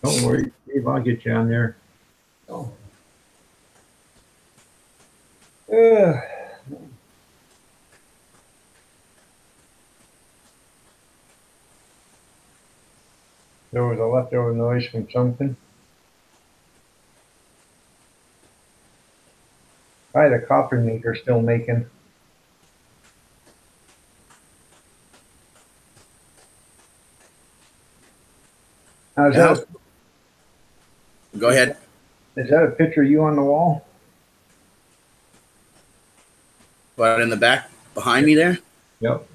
Don't worry, Steve, I'll get you on there. Oh. There was a leftover noise from something. Probably the copper maker still making. Now, Go ahead. Is that a picture of you on the wall? What, in the back behind me there? Yep.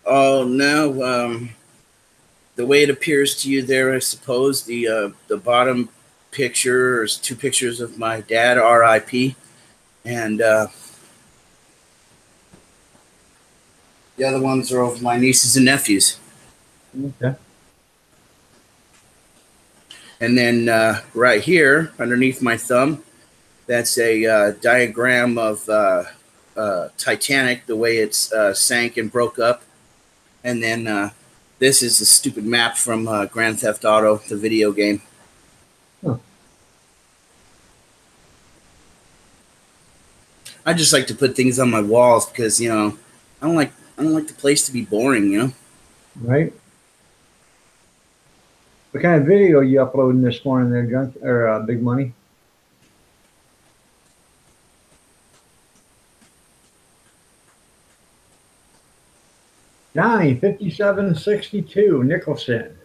Oh, no. The way it appears to you there, I suppose, the bottom picture is two pictures of my dad, R.I.P., and the other ones are of my nieces and nephews. Okay. And then right here, underneath my thumb, that's a diagram of Titanic, the way it's sank and broke up. And then this is a stupid map from Grand Theft Auto, the video game. Huh. I just like to put things on my walls because, you know, I don't like the place to be boring, you know. Right. What kind of video you uploading this morning there, Junk or Big Money? Johnny 5762 Nicholson.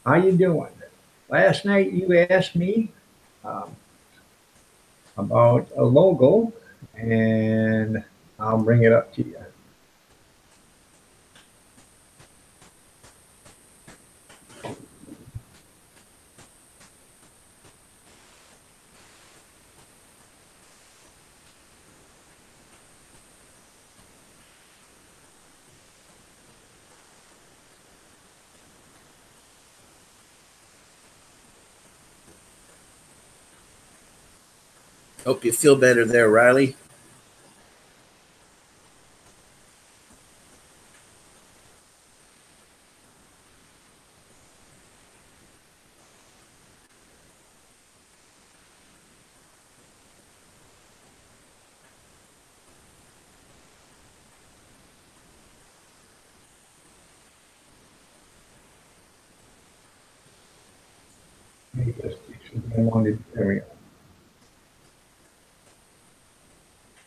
How you doing? Last night you asked me about a logo, and I'll bring it up to you. Hope you feel better there, Riley. There we go.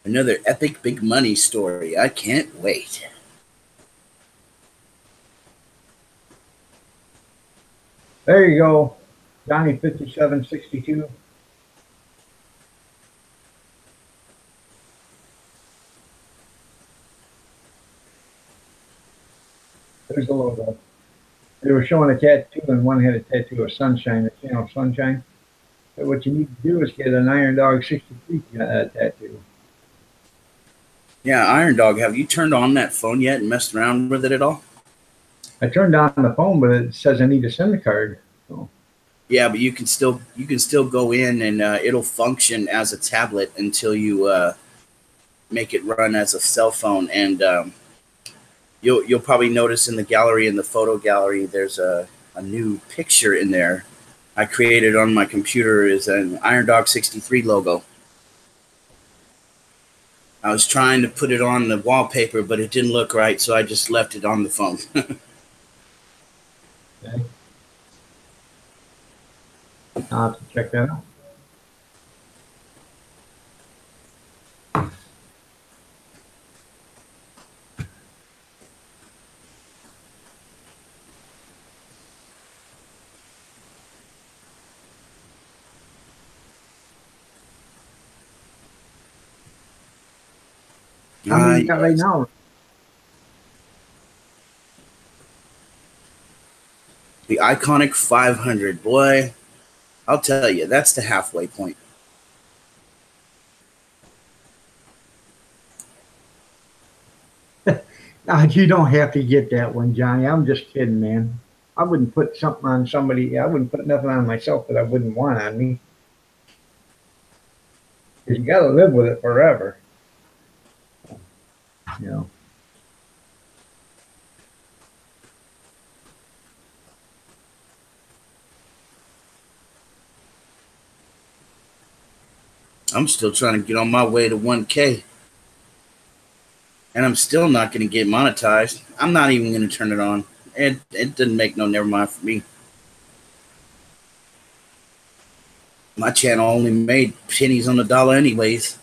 Another epic big money story. I can't wait. There you go, Johnny 5762. There's the logo. They were showing a tattoo, and one had a tattoo of sunshine, the channel sunshine. But what you need to do is get an Iron Dog 63 tattoo. Yeah, Iron Dog, have you turned on that phone yet and messed around with it at all? I turned on the phone, but it says I need a SIM card. So. Yeah, but you can still go in and it'll function as a tablet until you make it run as a cell phone. And you'll probably notice in the gallery, in the photo gallery, there's a new picture in there. I created on my computer is an Iron Dog 63 logo. I was trying to put it on the wallpaper, but it didn't look right, so I just left it on the phone. Okay. I'll have to check that out. How many you got right now? The iconic 500, boy, I'll tell you, that's the halfway point. You don't have to get that one, Johnny. I'm just kidding, man. I wouldn't put something on somebody. I wouldn't put nothing on myself that I wouldn't want on me. Because you got to live with it forever. You know. I'm still trying to get on my way to 1K. And I'm still not going to get monetized. I'm not even going to turn it on. It didn't make no never mind for me. My channel only made pennies on the dollar anyways.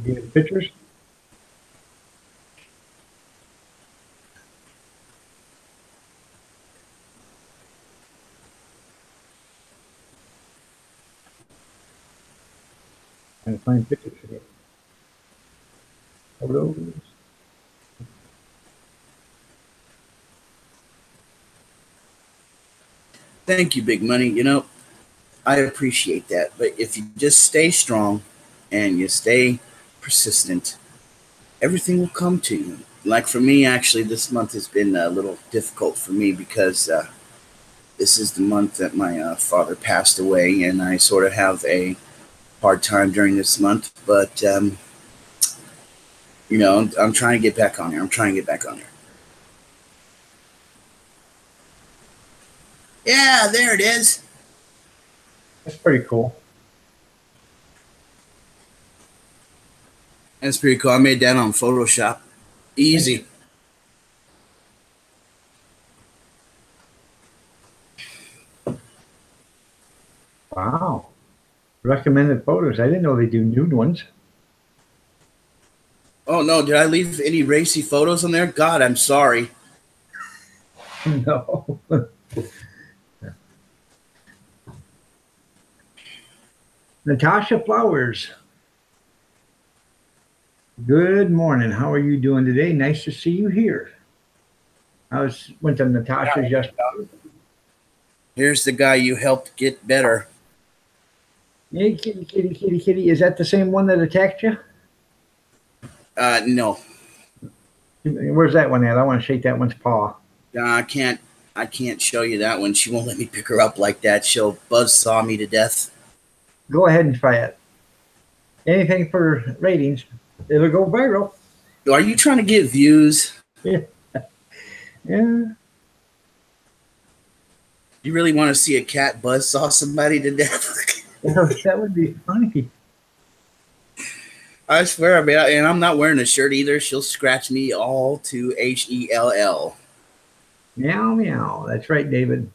Any pictures? And find pictures for you. Photos. Thank you, Big Money. You know, I appreciate that. But if you just stay strong and you stay persistent, everything will come to you. Like for me, actually, this month has been a little difficult for me because this is the month that my father passed away, and I sort of have a hard time during this month. But, you know, I'm trying to get back on here. Yeah, there it is. That's pretty cool. That's pretty cool. I made that on Photoshop. Easy. Wow. Recommended photos. I didn't know they do nude ones. Oh no, did I leave any racy photos on there? God, I'm sorry. No. Natasha Flowers. Good morning. How are you doing today? Nice to see you here. Went to Natasha's yesterday. Here's the guy you helped get better. Hey, kitty, kitty, kitty, kitty. Is that the same one that attacked you? No. Where's that one at? I want to shake that one's paw. I can't show you that one. She won't let me pick her up like that. She'll buzzsaw me to death. Go ahead and try it. Anything for ratings. It'll go viral. Are you trying to get views? Yeah. Yeah. You really want to see a cat buzzsaw somebody to death? That would be funny. I swear, I mean, and I'm not wearing a shirt either. She'll scratch me all to HELL. Meow, meow. That's right, David.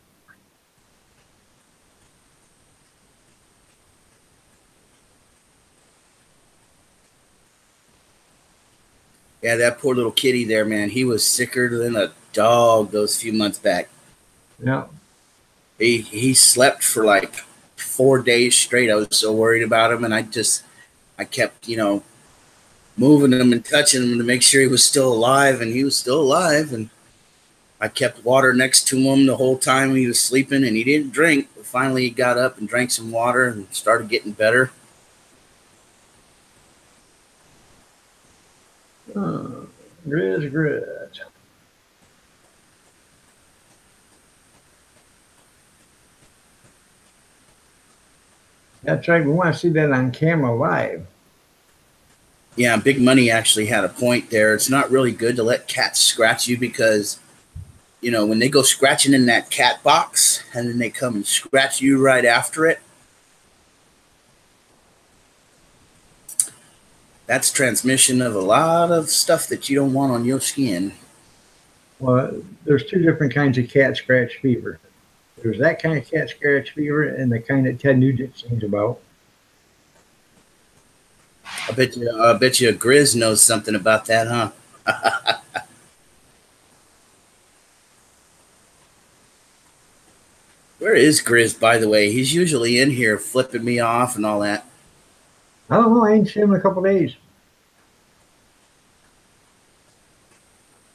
Yeah, that poor little kitty there, man. He was sicker than a dog those few months back. Yeah. He slept for like 4 days straight. I was so worried about him, and I kept, moving him and touching him to make sure he was still alive, and he was still alive. And I kept water next to him the whole time he was sleeping, and he didn't drink. But finally, he got up and drank some water and started getting better. Grizz. That's right. We want to see that on camera live. Yeah, Big Money actually had a point there. It's not really good to let cats scratch you because, when they go scratching in that cat box and then they come and scratch you right after it, that's transmission of a lot of stuff that you don't want on your skin. Well, there's two different kinds of cat scratch fever. There's that kind of cat scratch fever and the kind that Ted Nugent sings about. I bet you Grizz knows something about that, huh? Where is Grizz, by the way? He's usually in here flipping me off and all that. I don't know. I ain't seen him in a couple days.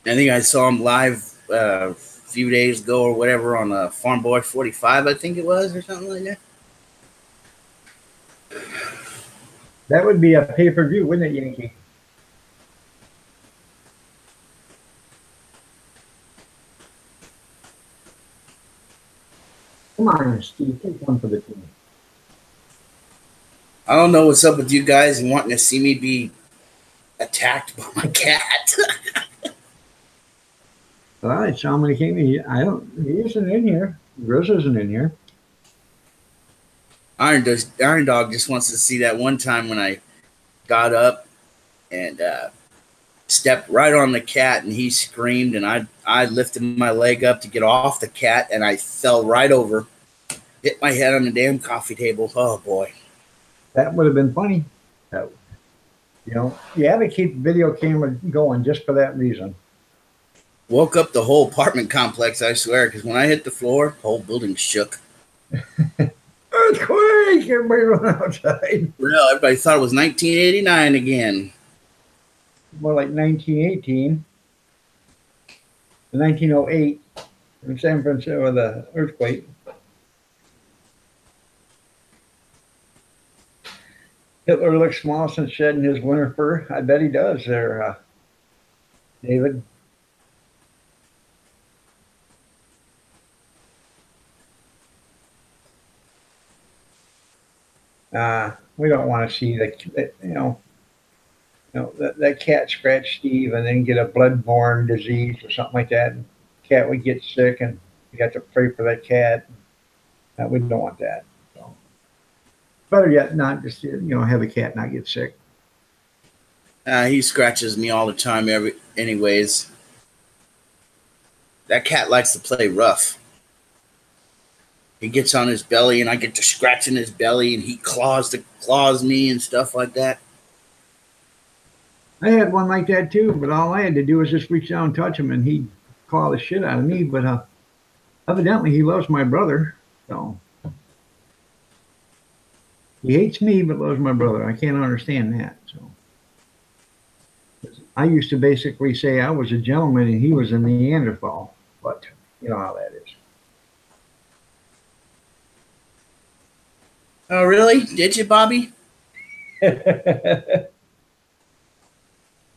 I think I saw him live a few days ago or whatever on Farm Boy 45, I think it was, or something like that. That would be a pay-per-view, wouldn't it, Yankee? Come on, Steve. Take one for the team. I don't know what's up with you guys and wanting to see me be attacked by my cat. Well, I saw him when he came in. He isn't in here. Grizz isn't in here. Iron Dog just wants to see that one time when I got up and stepped right on the cat and he screamed and I lifted my leg up to get off the cat and I fell right over, hit my head on the damn coffee table. Oh boy. That would have been funny. You have to keep the video camera going just for that reason. Woke up the whole apartment complex, I swear, because when I hit the floor, the whole building shook. Earthquake! Everybody run outside. Well, everybody thought it was 1989 again. More like 1918. 1908 in San Francisco, the earthquake. Hitler looks small since shedding his winter fur. I bet he does there, David. We don't want to see that cat scratch Steve and then get a blood-borne disease or something like that. And cat would get sick and you got to pray for that cat. We don't want that. So. Better yet, not just have the cat not get sick. He scratches me all the time. Anyways, that cat likes to play rough. He gets on his belly, and I get to scratching his belly, and he claws me and stuff like that. I had one like that too, but all I had to do was just reach down and touch him, and he'd claw the shit out of me. But evidently, he loves my brother, so he hates me but loves my brother. I can't understand that. So I used to basically say I was a gentleman and he was a Neanderthal, but you know how that is. Oh, really? Did you, Bobby? Hell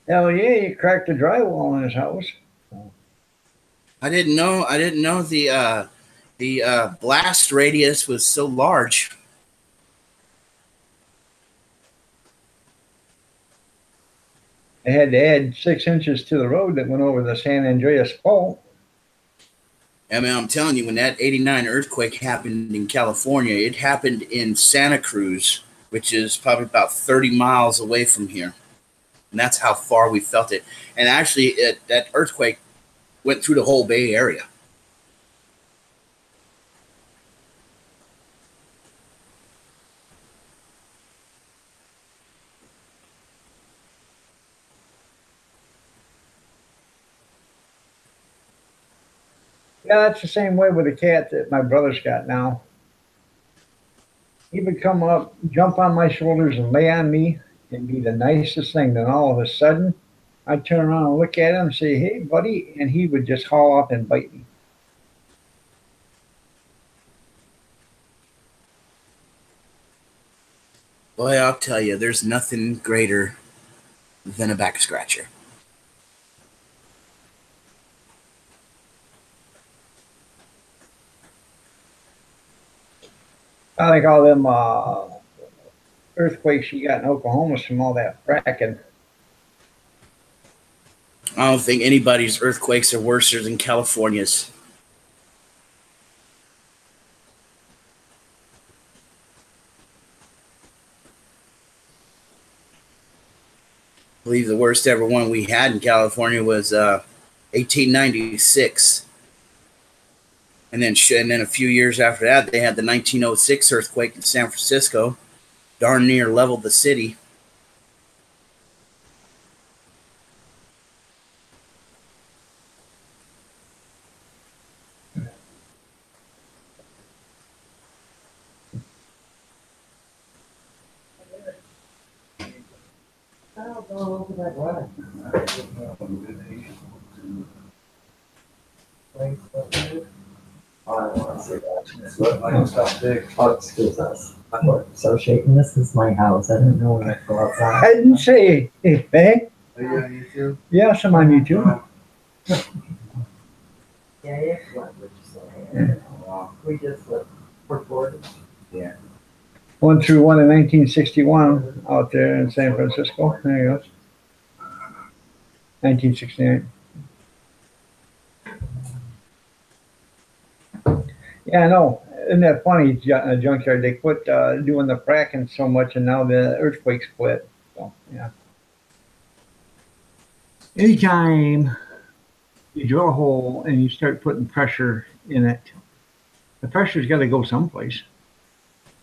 yeah, you cracked the drywall in his house. I didn't know. The blast radius was so large. They had to add 6 inches to the road that went over the San Andreas Fault. I mean, I'm telling you, when that '89 earthquake happened in California, it happened in Santa Cruz, which is probably about 30 miles away from here. And that's how far we felt it. And actually, that earthquake went through the whole Bay Area. Yeah, that's the same way with the cat that my brother's got now. He would come up, jump on my shoulders, and lay on me, and be the nicest thing. Then all of a sudden, I'd turn around and look at him and say, "Hey, buddy," and he would just haul off and bite me. Boy, I'll tell you, there's nothing greater than a back scratcher. I think all them earthquakes you got in Oklahoma from all that fracking. I don't think anybody's earthquakes are worse than California's. I believe the worst ever one we had in California was 1896. And then a few years after that, they had the 1906 earthquake in San Francisco. Darn near leveled the city. Excuse us. So shaking, this is my house. I didn't know when I go outside. I didn't say anything. Are you on YouTube? Yes, I'm on YouTube. Yeah. We just recorded. Yeah. Went through one in 1961 out there in San Francisco. There you go. 1969. Yeah, I know. Isn't that funny? Junkyard, they quit doing the fracking so much, and now the earthquakes quit. So yeah. Anytime you drill a hole and you start putting pressure in it, the pressure's got to go someplace.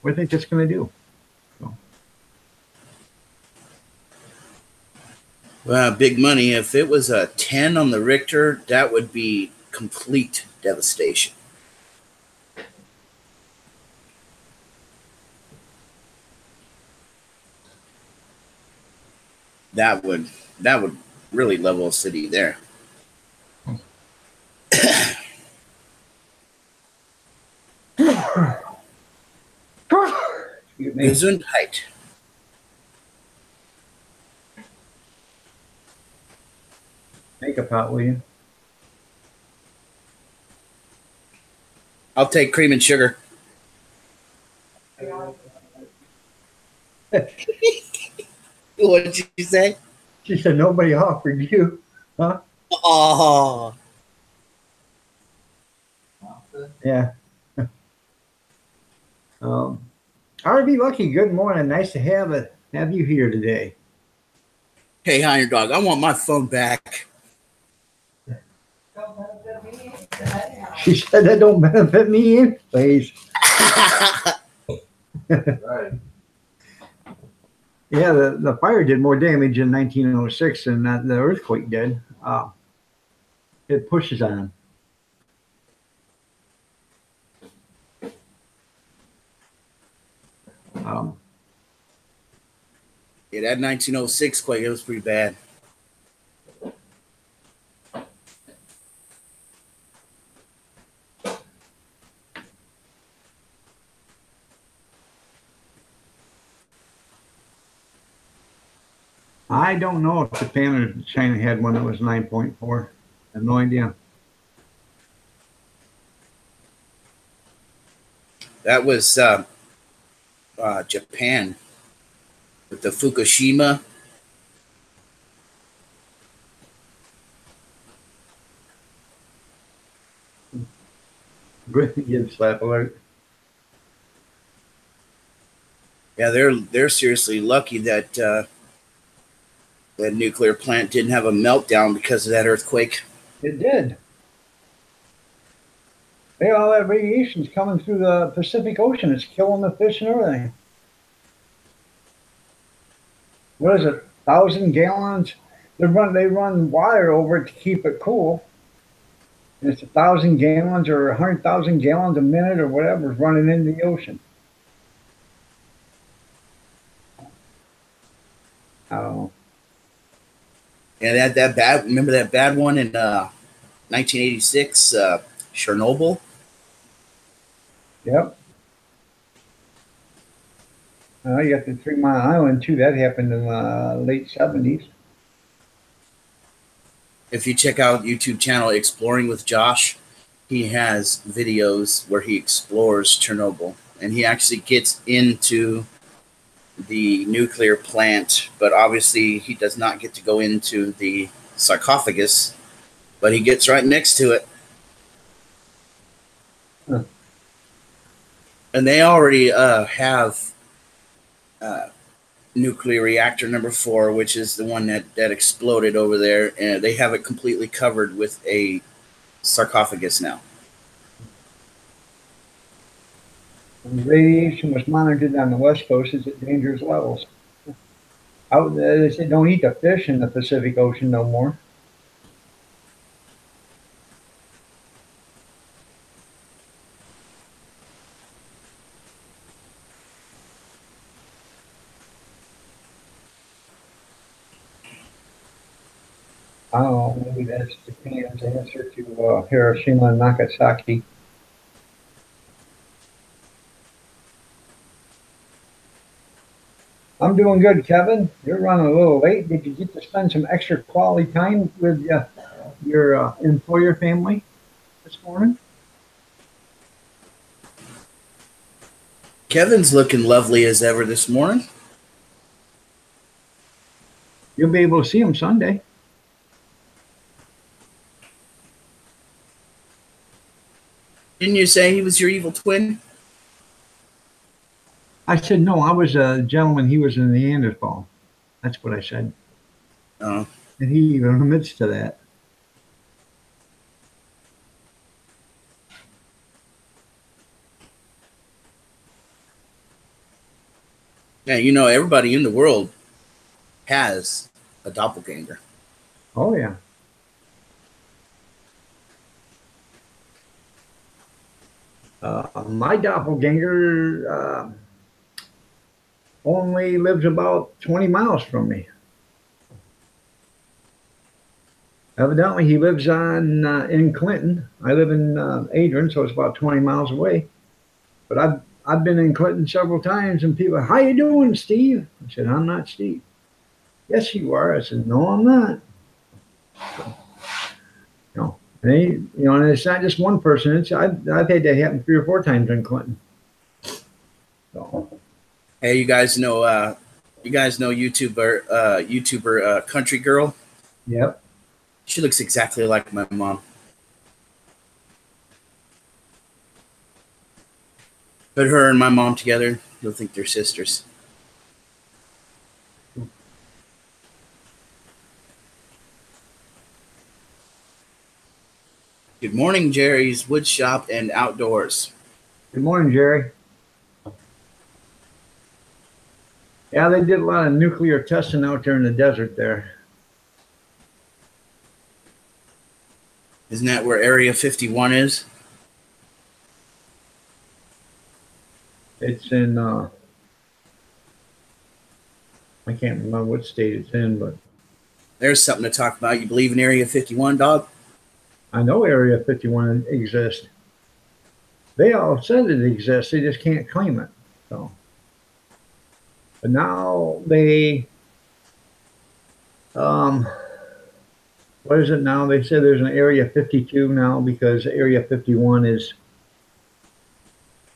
What do you think that's going to do? So. Well, big money. If it was a 10 on the Richter, that would be complete devastation. That would really level a city there. Gesundheit. Make a pot, will you? I'll take cream and sugar. What did you say? She said nobody offered you, huh? Oh. Yeah. RV Lucky, good morning. Nice to have you here today. Hey, Iron Dog, I want my phone back. She said that don't benefit me anyways. Right. Yeah, the fire did more damage in 1906 than the earthquake did. It pushes on. Yeah, that 1906 quake, it was pretty bad. I don't know if Japan or China had one that was 9.4. I have no idea. That was Japan with the Fukushima. Give slap alert. Yeah, they're seriously lucky that that nuclear plant didn't have a meltdown because of that earthquake. It did. Hey, all that radiation's coming through the Pacific Ocean. It's killing the fish and everything. What is it? 1,000 gallons? They run wire over it to keep it cool. And it's 1,000 gallons or 100,000 gallons a minute or whatever is running into the ocean. I don't know. And that bad. Remember that bad one in 1986, Chernobyl. Yep. You got the 3 Mile Island too. That happened in the late 70s. If you check out YouTube channel Exploring with Josh, he has videos where he explores Chernobyl, and he actually gets into the nuclear plant, but obviously he does not get to go into the sarcophagus, but he gets right next to it. Huh. And they already have nuclear reactor number 4, which is the one that exploded over there, and they have it completely covered with a sarcophagus now. And the radiation was monitored on the West Coast is at dangerous levels. They said don't eat the fish in the Pacific Ocean no more. I don't know, maybe that's Japan's answer to Hiroshima and Nagasaki. I'm doing good, Kevin. You're running a little late. Did you get to spend some extra quality time with your employer family this morning? Kevin's looking lovely as ever this morning. You'll be able to see him Sunday. Didn't you say he was your evil twin? I said, no, I was a gentleman. He was a Neanderthal. That's what I said. Oh. And he even admits to that. Yeah, you know, everybody in the world has a doppelganger. Oh, yeah. My doppelganger only lives about 20 miles from me. Evidently, he lives in Clinton. I live in Adrian, so it's about 20 miles away. But I've been in Clinton several times, and people, how you doing, Steve? I said, I'm not Steve. Yes, you are. I said, no, I'm not. So, and it's not just one person. I've had that happen 3 or 4 times in Clinton. So. Hey, you guys know YouTuber Country Girl? Yep. She looks exactly like my mom. Put her and my mom together, He'll think they're sisters. Good morning, Jerry's Wood Shop and Outdoors. Good morning, Jerry. Yeah, they did a lot of nuclear testing out there in the desert there. Isn't that where Area 51 is? It's in, I can't remember what state it's in, but There's something to talk about. You believe in Area 51, dog? I know Area 51 exists. They all said it exists. They just can't claim it. So, but now they, what is it now? They said there's an Area 52 now because Area 51 is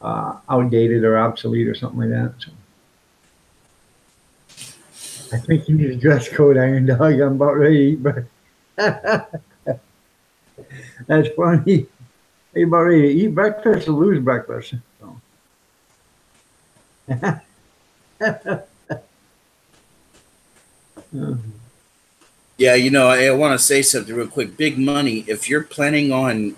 outdated or obsolete or something like that. So, I think you need a dress code, Iron Dog. I'm about ready to eat breakfast. That's funny. Are you about ready to eat breakfast or lose breakfast? So. Yeah, you know, I want to say something real quick. Big money. If you're planning on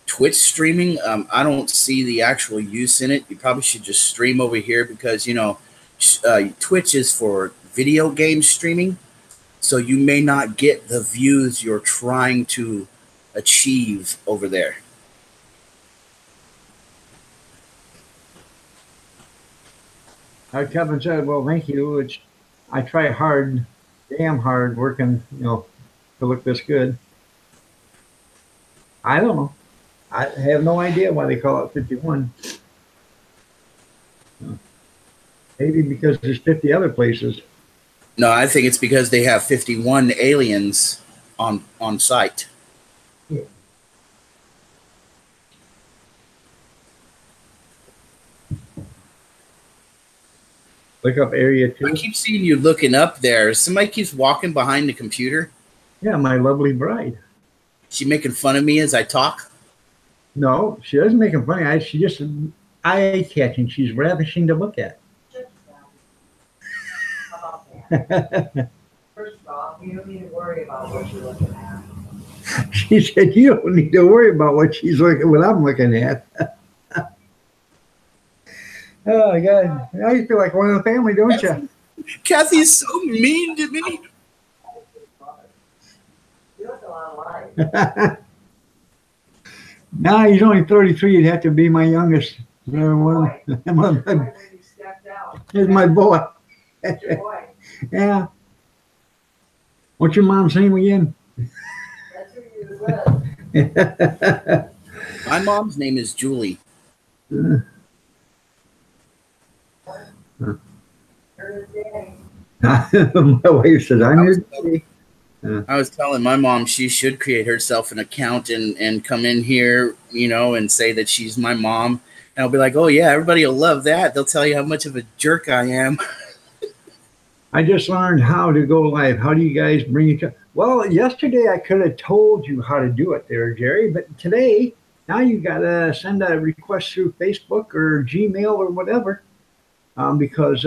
Twitch streaming, I don't see the actual use in it. You probably should just stream over here because, you know, Twitch is for video game streaming. So you may not get the views you're trying to achieve over there. Kevin said, well, thank you. I try hard, damn hard, working, you know, to look this good. I don't know. I have no idea why they call it 51. Maybe because there's 50 other places. No, I think it's because they have 51 aliens on site. Yeah. Look up Area 2. I keep seeing you looking up there. Somebody keeps walking behind the computer. Yeah, my lovely bride. She making fun of me as I talk? No, she doesn't make fun of me. She just eye-catching. She's ravishing to look at. How about that? First of all, you don't need to worry about what you're looking at. She said, you don't need to worry about what I'm looking at. Oh, my God. Now you feel like one of the family, don't you? Kathy's so mean to me. You look a lot alike. Nah, he's only 33. You'd have to be my youngest. Boy. Here's my boy. Your boy. Yeah. What's your mom's name again? That's who you with. My mom's name is Julie. My wife says, I'm your daddy. I was telling my mom she should create herself an account and come in here, you know, and say that she's my mom. And I'll be like, oh, yeah, everybody will love that. They'll tell you how much of a jerk I am. I just learned how to go live. How do you guys bring each other? Well, yesterday I could have told you how to do it there, Jerry. But today, now you got to send a request through Facebook or Gmail or whatever because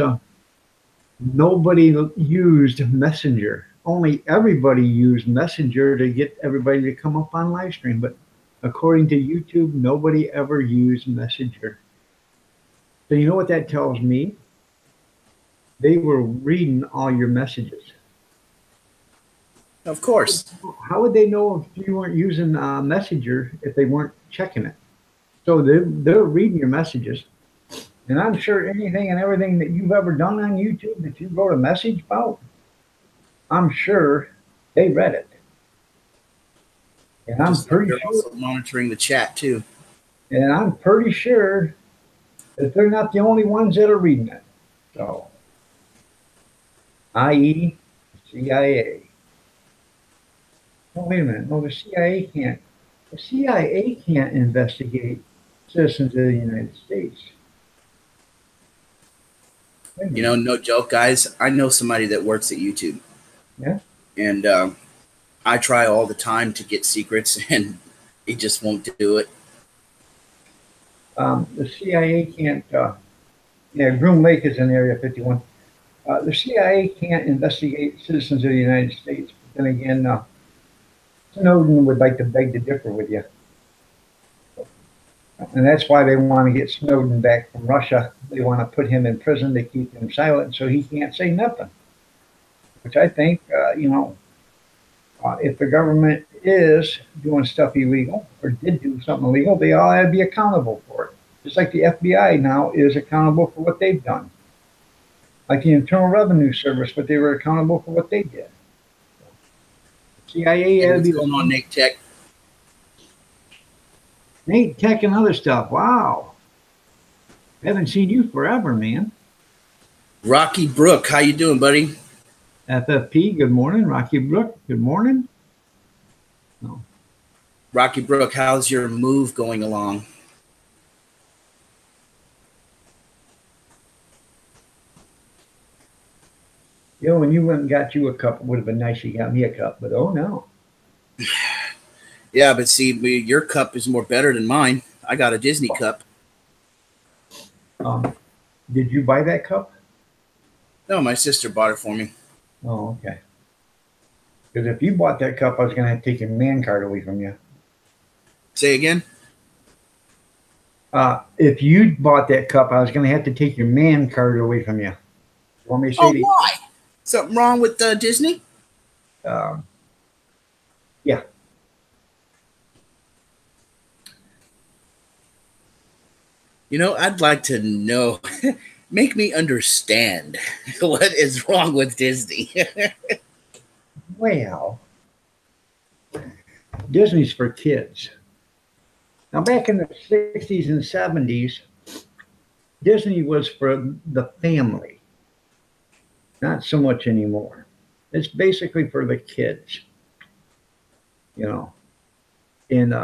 nobody used Messenger. Only everybody used Messenger to get everybody to come up on live stream. But according to YouTube, nobody ever used Messenger. So you know what that tells me? They were reading all your messages. Of course. How would they know if you weren't using Messenger if they weren't checking it? So they're reading your messages. And I'm sure anything and everything that you've ever done on YouTube that you wrote a message about, I'm sure they read it. And I'm pretty They're sure. also monitoring the chat, too. And I'm pretty sure that they're not the only ones that are reading it. So, i.e., CIA. Oh, wait a minute. No, the CIA can't. The CIA can't investigate citizens of the United States. You know, no joke, guys. I know somebody that works at YouTube. Yeah. And I try all the time to get secrets, and he just won't do it. The CIA can't Yeah, Groom Lake is in Area 51. The CIA can't investigate citizens of the United States. But then again, Snowden would like to beg to differ with you. And that's why they want to get Snowden back from Russia. They want to put him in prison to keep him silent so he can't say nothing. Which I think, if the government is doing stuff illegal or did do something illegal, they all have to be accountable for it. Just like the FBI now is accountable for what they've done. Like the Internal Revenue Service, but they were accountable for what they did. CIA had to be going on, Nate Tech. Nate Tech and other stuff. Wow. Haven't seen you forever, man. Rocky Brook, how you doing, buddy? FFP, good morning. Rocky Brook, good morning. No. Rocky Brook, how's your move going along? Yo, when you went and got you a cup, it would have been nice you got me a cup, but oh no. Yeah, but see, your cup is more better than mine. I got a Disney cup. Did you buy that cup? No, my sister bought it for me. Oh, okay. Because if you bought that cup, I was going to have to take your man card away from you. Say again? If you bought that cup, I was going to have to take your man card away from you. You want me to say Oh, why? Something wrong with Disney? Yeah. You know, I'd like to know, make me understand what is wrong with Disney. Well, Disney's for kids. Now, back in the 60s and 70s, Disney was for the family. Not so much anymore. It's basically for the kids, you know. And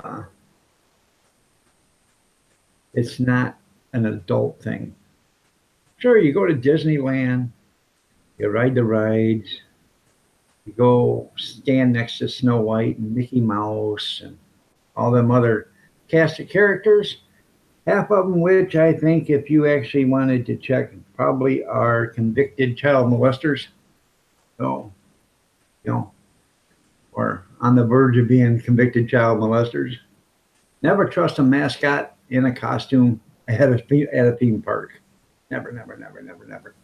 it's not an adult thing. Sure, you go to Disneyland, you ride the rides, you go stand next to Snow White and Mickey Mouse and all them other cast of characters, half of them which I think if you actually wanted to check probably are convicted child molesters. So, you know, or on the verge of being convicted child molesters. Never trust a mascot in a costume at a theme park. Never, never, never, never, never.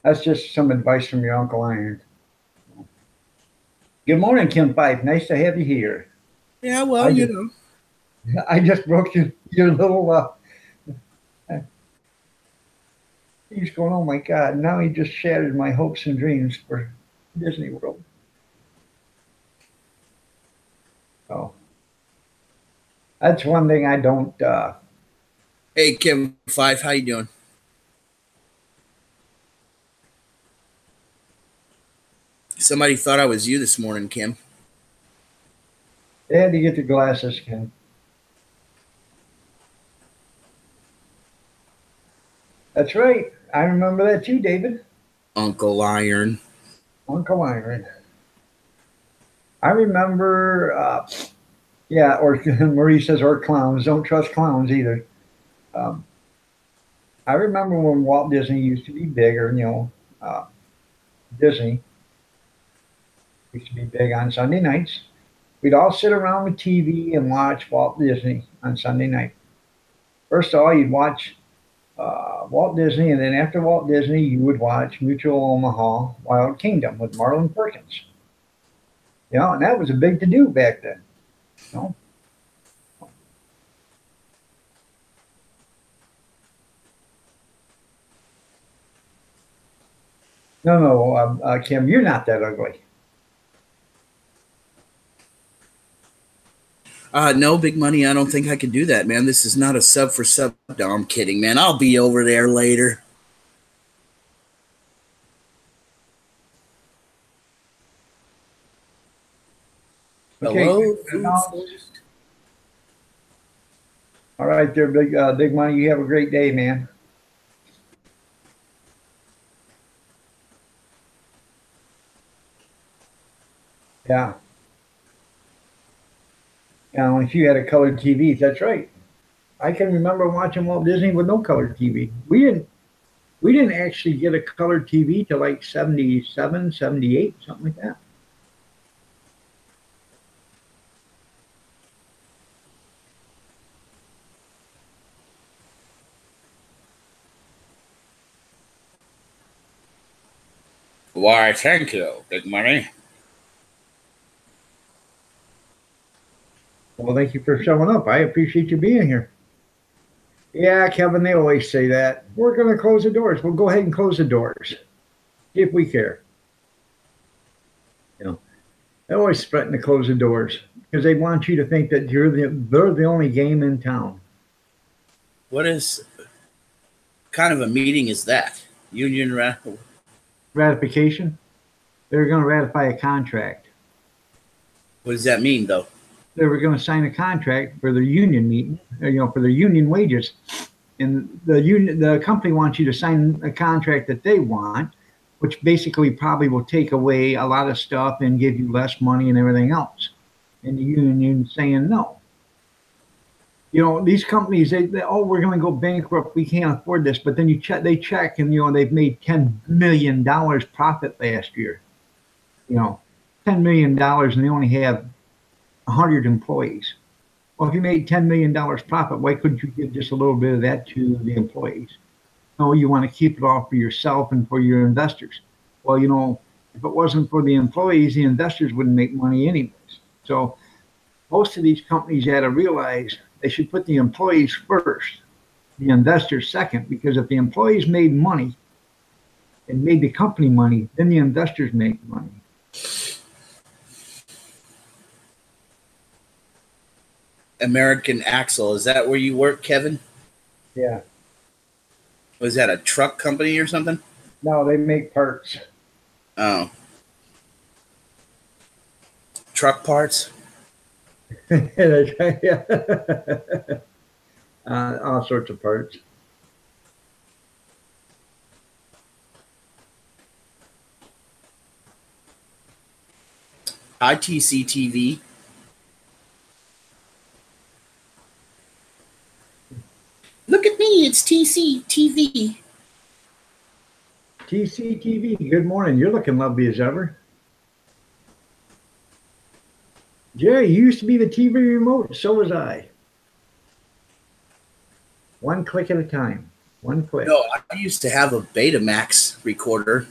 That's just some advice from your Uncle Iron. Good morning, Kim Fife. Nice to have you here. Yeah, well, you know. I just broke your little. He's going, oh my God, now he just shattered my hopes and dreams for Disney World. Oh. That's one thing I don't. Hey, Kim Five, how you doing? Somebody thought I was you this morning, Kim. They had to get the glasses, Kim. That's right. I remember that too, David. Uncle Iron. Uncle Iron. I remember, yeah, or Marie says, or clowns. Don't trust clowns either. I remember when Walt Disney used to be bigger, you know, Disney used to be big on Sunday nights. We'd all sit around the TV and watch Walt Disney on Sunday night. First of all, you'd watch Walt Disney, and then after Walt Disney, you would watch Mutual Omaha Wild Kingdom with Marlon Perkins. You know, and that was a big to-do back then. You know? No, Kim, you're not that ugly. No, Big Money, I don't think I can do that, man. This is not a sub for sub. No, I'm kidding, man. I'll be over there later. Okay. Hello? All right there, Big Money. You have a great day, man. Yeah. Now, if you had a colored TV, that's right. I can remember watching Walt Disney with no color TV. We didn't actually get a color TV till like 77, 78, something like that. Why, thank you, Big Money. Well, thank you for showing up. I appreciate you being here. Yeah, Kevin, they always say that. We're going to close the doors. Well, go ahead and close the doors if we care. You know, they always threaten to close the doors because they want you to think that they're the only game in town. What kind of a meeting is that? Union Ratification. They're going to ratify a contract. What does that mean, though? They were going to sign a contract for their union meeting, for their union wages, and the company wants you to sign a contract that they want, which basically probably will take away a lot of stuff and give you less money and everything else. And the union saying no. These companies, oh, we're going to go bankrupt. We can't afford this. But then they check, and they've made $10 million profit last year. $10 million, and they only have 100 employees. Well, if you made $10 million profit, why couldn't you give just a little bit of that to the employees? No, you want to keep it all for yourself and for your investors. Well, if it wasn't for the employees, the investors wouldn't make money anyways. So most of these companies had to realize they should put the employees first, the investors second, because if the employees made money and made the company money, then the investors make money. American Axle, is that where you work, Kevin? Yeah. Was that a truck company or something? No, they make parts. Oh. Truck parts? Yeah. All sorts of parts. ITC TV. Look at me, it's TC TV. TCTV, good morning. You're looking lovely as ever. Jerry, you used to be the TV remote. So was I. One click at a time. One click. No, I used to have a Betamax recorder.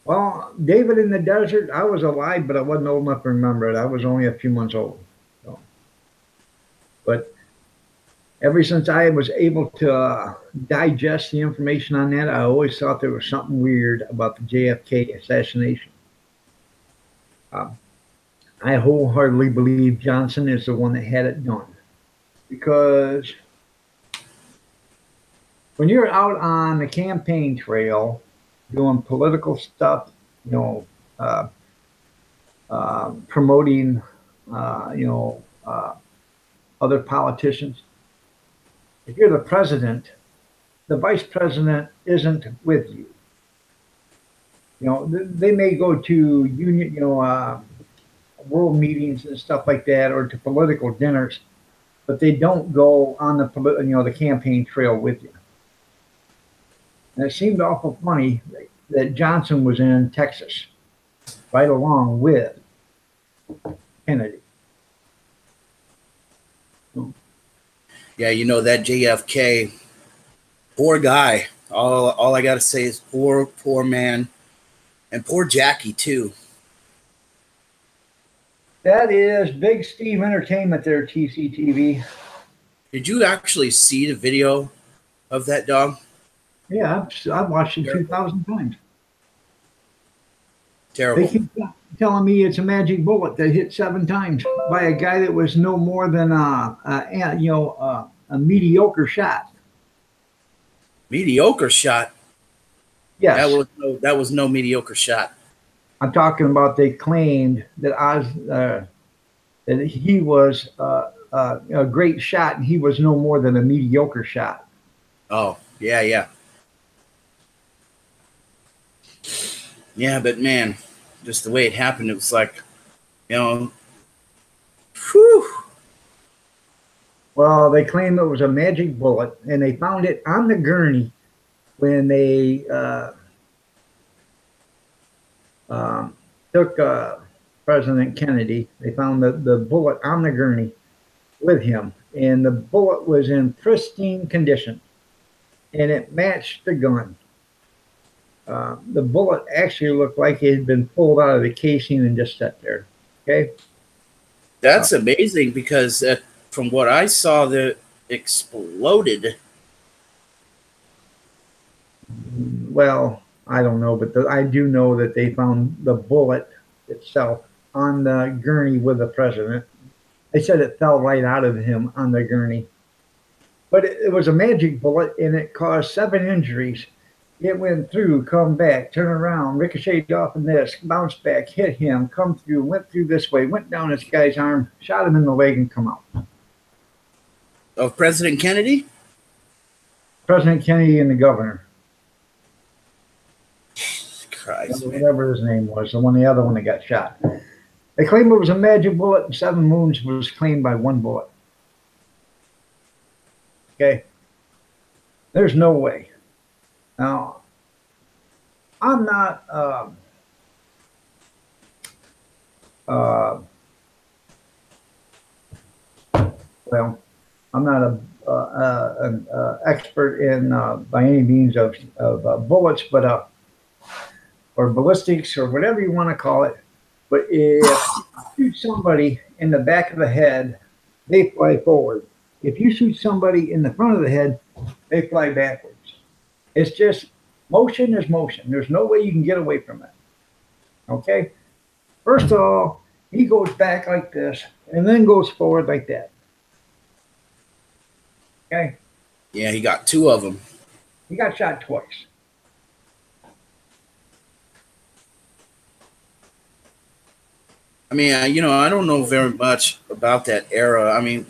Well, David in the Desert, I was alive, but I wasn't old enough to remember it. I was only a few months old. So. But ever since I was able to digest the information on that, I always thought there was something weird about the JFK assassination. I wholeheartedly believe Johnson is the one that had it done. Because when you're out on the campaign trail doing political stuff, promoting, other politicians, if you're the president, the vice president isn't with you. They may go to union, world meetings and stuff like that, or to political dinners, but they don't go on the campaign trail with you. And it seemed awful funny that Johnson was in Texas, right along with Kennedy. Yeah, that JFK, poor guy. All I got to say is poor man. And poor Jackie, too. That is Big Steve Entertainment there, TCTV. Did you actually see the video of that dog? Yeah, I've watched it 2,000 times. Terrible. They keep telling me it's a magic bullet that hit 7 times by a guy that was no more than a mediocre shot. Mediocre shot? Yes. That was no mediocre shot. I'm talking about they claimed that that he was a great shot and he was no more than a mediocre shot. Oh, yeah. Yeah, but man, just the way it happened, it was like, Whew. Well, they claim it was a magic bullet, and they found it on the gurney when they took President Kennedy. They found the bullet on the gurney with him, and the bullet was in pristine condition, and it matched the gun. The bullet actually looked like it had been pulled out of the casing and just sat there. Okay. That's amazing because from what I saw, that exploded. Well, I don't know, but I do know that they found the bullet itself on the gurney with the president. They said it fell right out of him on the gurney. But it was a magic bullet, and it caused 7 injuries. It went through, come back, turn around, ricocheted off of this, bounced back, hit him, come through, went through this way, went down this guy's arm, shot him in the leg, and come out. Of President Kennedy? President Kennedy and the governor. Christ, whatever his name was, the other one that got shot. They claim it was a magic bullet, and 7 wounds was claimed by 1 bullet. Okay. There's no way. Now, I'm not well, I'm not an expert in by any means of bullets, but or ballistics or whatever you want to call it. But if you shoot somebody in the back of the head, they fly forward. If you shoot somebody in the front of the head, they fly backwards. It's just motion is motion. There's no way you can get away from it. Okay? First of all, he goes back like this and then goes forward like that. Okay? Yeah, he got 2 of them. He got shot twice. I mean, I don't know very much about that era. I mean,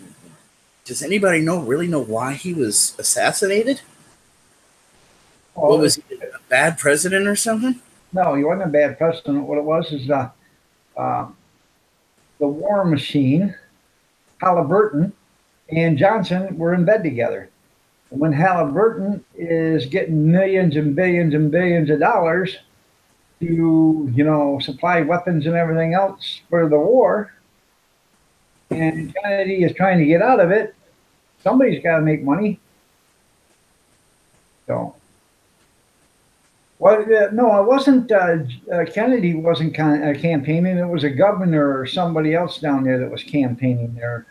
does anybody really know why he was assassinated? Well, what was he, a bad president or something? No, he wasn't a bad president. What it was is the war machine, Halliburton, and Johnson were in bed together. And when Halliburton is getting millions and billions and billions of dollars to, supply weapons and everything else for the war, and Kennedy is trying to get out of it, somebody's got to make money. So, well, no, it wasn't. Kennedy wasn't campaigning. It was a governor or somebody else down there that was campaigning there.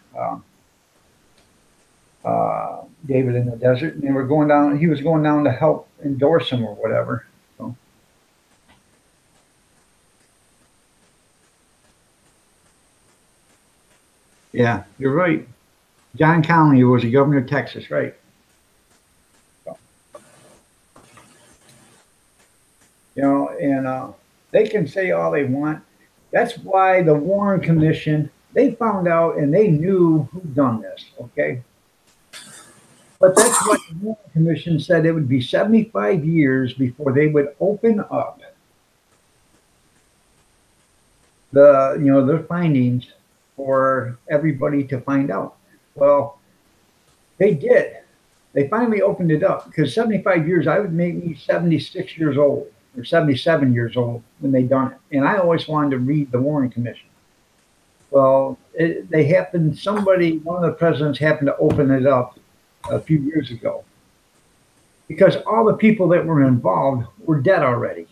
David in the desert, and they were going down. He was going down to help endorse him or whatever. So. Yeah, you're right. John Connally was the governor of Texas, right? So. And they can say all they want. That's why the Warren Commission, they found out and they knew who done this, okay? But that's what the Warren Commission said. It would be 75 years before they would open up their findings for everybody to find out. Well, they did. They finally opened it up because 75 years, I would make me 76 years old or 77 years old when they done it. And I always wanted to read the Warren Commission. Well, one of the presidents happened to open it up a few years ago because all the people that were involved were dead already.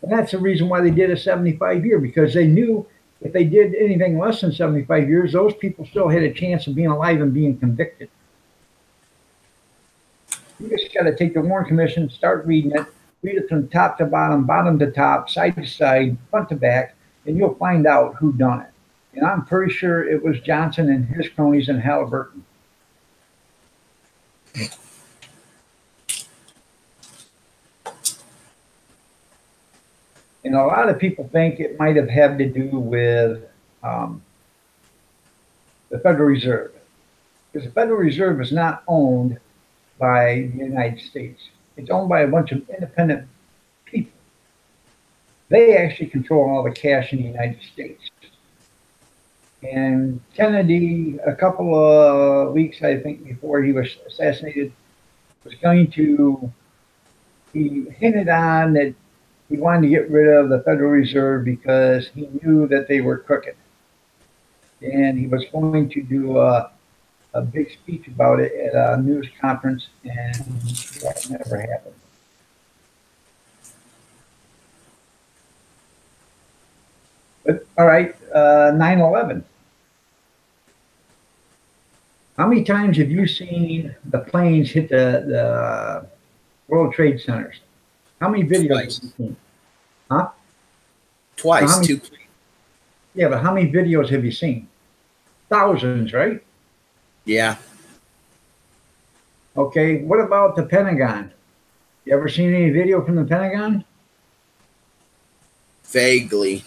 And that's the reason why they did a 75-year, because they knew if they did anything less than 75 years, those people still had a chance of being alive and being convicted. You just got to take the Warren Commission, start reading it, read it from top to bottom, bottom to top, side to side, front to back, and you'll find out who done it. And I'm pretty sure it was Johnson and his cronies and Halliburton. And a lot of people think it might have had to do with the Federal Reserve. Because the Federal Reserve is not owned by the United States. It's owned by a bunch of independent people. They actually control all the cash in the United States. And Kennedy, a couple of weeks, I think, before he was assassinated, was going to, he hinted on that he wanted to get rid of the Federal Reserve because he knew that they were crooked. And he was going to do a big speech about it at a news conference, and that never happened. But all right, 9/11. How many times have you seen the planes hit the World Trade Centers? How many videos Twice. have you seen? Huh? Twice. How many- Two. Yeah, but how many videos have you seen? Thousands, right? Yeah. Okay, what about the Pentagon? You ever seen any video from the Pentagon? Vaguely.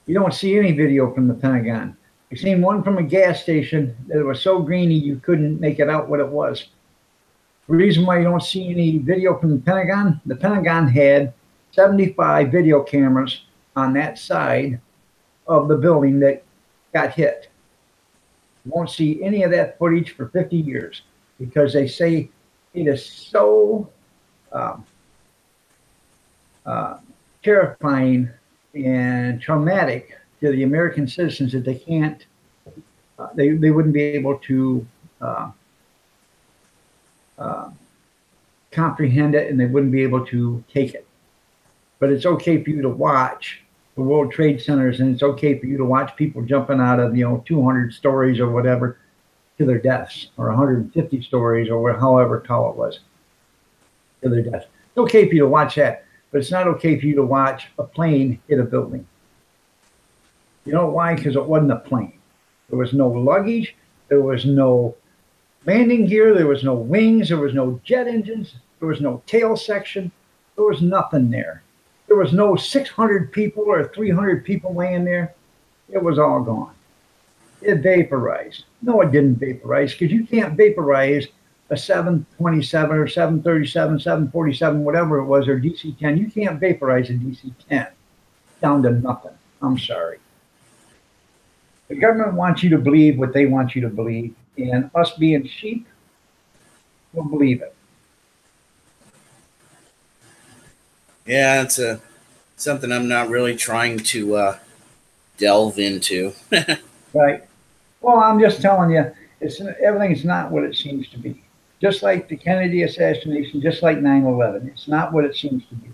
You don't see any video from the Pentagon. You've seen one from a gas station that was so grainy you couldn't make it out what it was. The reason why you don't see any video from the Pentagon had 75 video cameras on that side of the building that got hit. You won't see any of that footage for 50 years because they say it is so terrifying and traumatic to the American citizens that they can't, they wouldn't be able to comprehend it, and they wouldn't be able to take it. But it's okay for you to watch the World Trade Centers, and it's okay for you to watch people jumping out of 200 stories or whatever to their deaths, or 150 stories, or however tall it was, to their deaths. It's okay for you to watch that, but it's not okay for you to watch a plane hit a building. You know why? Because it wasn't a plane. There was no luggage. There was no landing gear. There was no wings. There was no jet engines. There was no tail section. There was nothing there. There was no 600 people or 300 people laying there. It was all gone. It vaporized. No, it didn't vaporize, because you can't vaporize a 727 or 737, 747, whatever it was, or DC-10. You can't vaporize a DC-10 down to nothing. I'm sorry. The government wants you to believe what they want you to believe, and us being sheep will believe it. Yeah, it's something I'm not really trying to delve into. Right. Well, I'm just telling you, everything's not what it seems to be. Just like the Kennedy assassination, just like 9/11. It's not what it seems to be.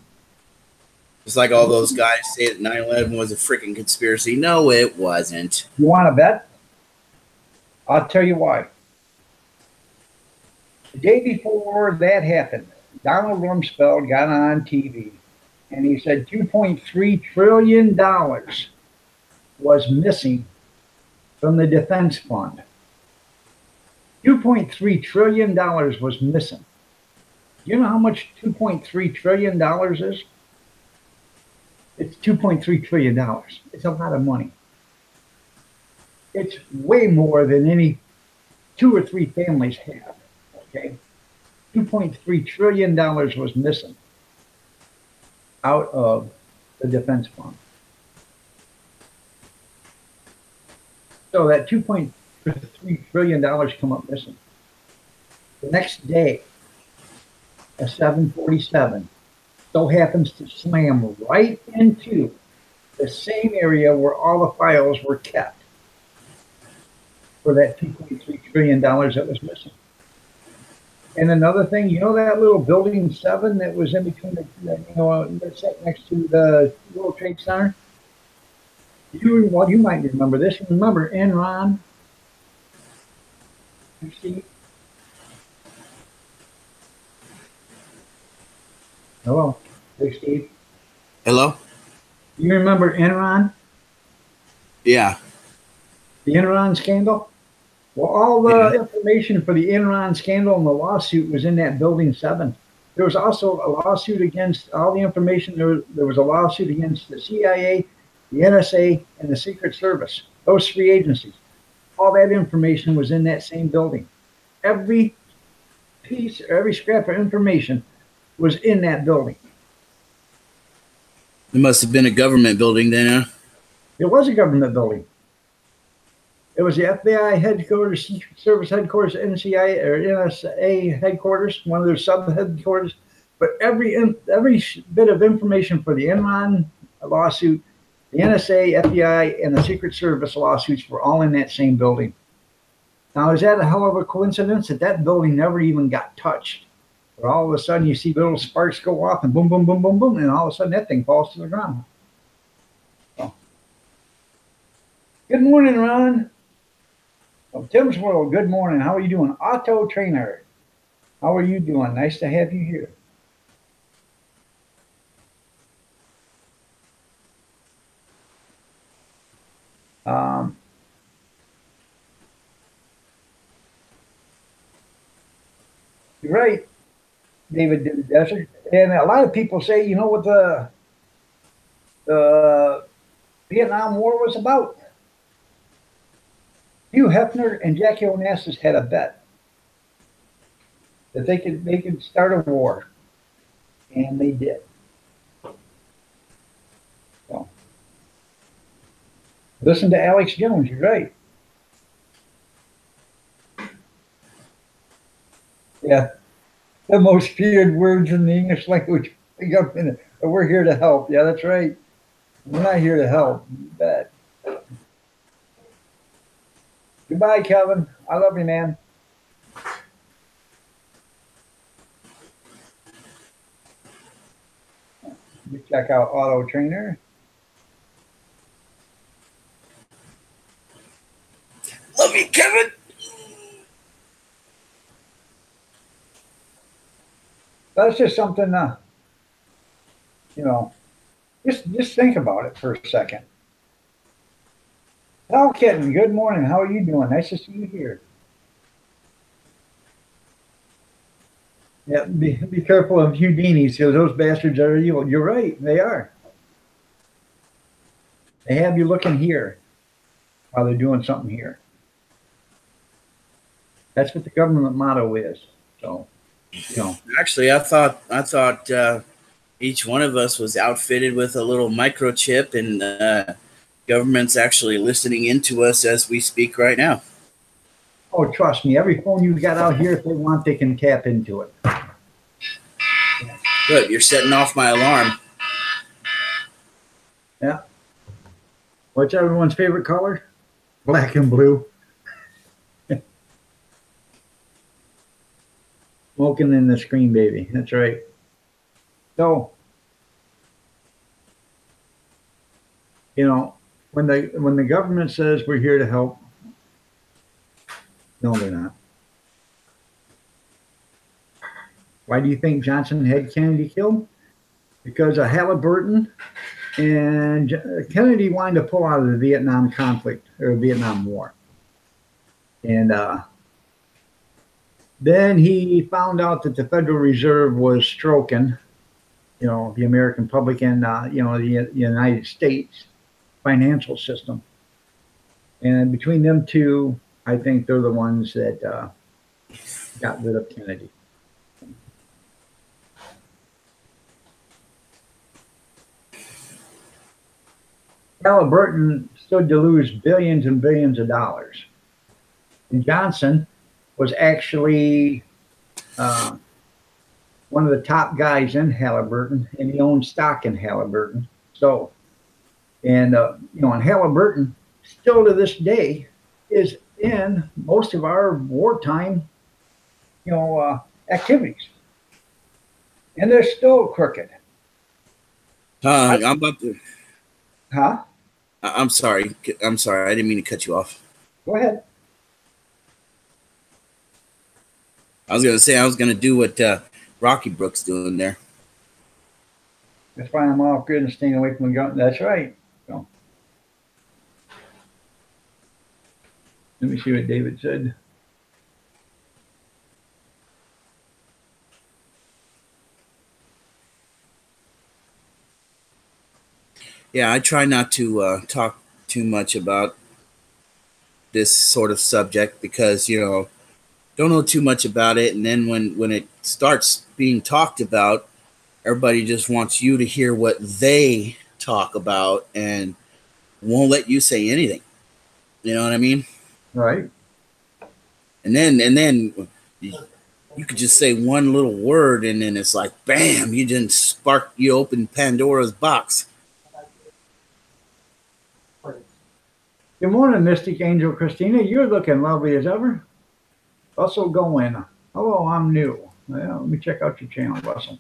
It's like all those guys say that 9/11 was a freaking conspiracy. No, it wasn't. You want to bet? I'll tell you why. The day before that happened, Donald Rumsfeld got on TV, and he said $2.3 trillion was missing from the defense fund. $2.3 trillion was missing. You know how much $2.3 trillion is? It's $2.3 trillion. It's a lot of money. It's way more than any 2 or 3 families have. Okay? $2.3 trillion was missing out of the defense fund. So that $2.3 trillion come up missing. The next day, a 747 so happens to slam right into the same area where all the files were kept for that $2.3 trillion that was missing. And another thing, you know that little building 7 that was in between that's set next to the World Trade Center? You might remember this. Remember Enron? You see? Hello, hey Steve. Hello? You remember Enron? Yeah. The Enron scandal? Well, all the information for the Enron scandal and the lawsuit was in that building 7. There was also a lawsuit against all the information. There was a lawsuit against the CIA, the NSA, and the Secret Service. Those 3 agencies. All that information was in that same building. Every piece, every scrap of information was in that building. It must have been a government building then, huh? It was a government building. It was the FBI headquarters, Secret Service headquarters, NCI or NSA headquarters, one of their sub headquarters. But every bit of information for the Enron lawsuit, the NSA, FBI, and the Secret Service lawsuits were all in that same building. Now, is that a hell of a coincidence that that building never even got touched? But all of a sudden, you see little sparks go off, and boom, boom, boom, boom, boom, and all of a sudden, that thing falls to the ground. So. Good morning, Ron. From Tim's World, good morning. How are you doing? Auto Trainer. How are you doing? Nice to have you here. You're right, David Desert. And a lot of people say, you know what the Vietnam War was about? Hugh Hefner and Jackie Onassis had a bet that they could start a war, and they did. So, listen to Alex Jones. You're right. Yeah, the most feared words in the English language. We're here to help. Yeah, that's right. We're not here to help. You bet. Goodbye, Kevin. I love you, man. You check out Auto Trainer. Love you, Kevin. That's just something, just think about it for a second. Hal Kitten, good morning. How are you doing? Nice to see you here. Yeah, be careful of Houdinis, because those bastards are evil. You're right, they are. They have you looking here while they're doing something here. That's what the government motto is. So, Actually, I thought each one of us was outfitted with a little microchip, and government's actually listening into us as we speak right now. Oh, trust me, every phone you got out here, if they want, they can tap into it. Good, you're setting off my alarm. Yeah. What's everyone's favorite color? Black and blue. Smoking in the screen, baby. That's right. So, when the government says we're here to help, no, they're not. Why do you think Johnson had Kennedy killed? Because of Halliburton, and Kennedy wanted to pull out of the Vietnam conflict or Vietnam War, and then he found out that the Federal Reserve was stroking, the American public and the United States financial system, and between them two, I think they're the ones that got rid of Kennedy. Halliburton stood to lose billions and billions of dollars. And Johnson was actually one of the top guys in Halliburton, and he owned stock in Halliburton. So, and Halliburton still to this day is in most of our wartime, activities, and they're still crooked. I'm about to. Huh? I'm sorry. I didn't mean to cut you off. Go ahead. I was going to say I was going to do what Rocky Brook's doing there. That's why I'm off grid and staying away from the gun. That's right. So, let me see what David said. Yeah, I try not to talk too much about this sort of subject because, don't know too much about it. And then when it starts being talked about, everybody just wants you to hear what they talk about and won't let you say anything. You know what I mean? Right. And then you could just say one little word, and then it's like, bam! You opened Pandora's box. Good morning, Mystic Angel Christina. You're looking lovely as ever. Russell going. Hello, I'm new. Well, let me check out your channel, Russell.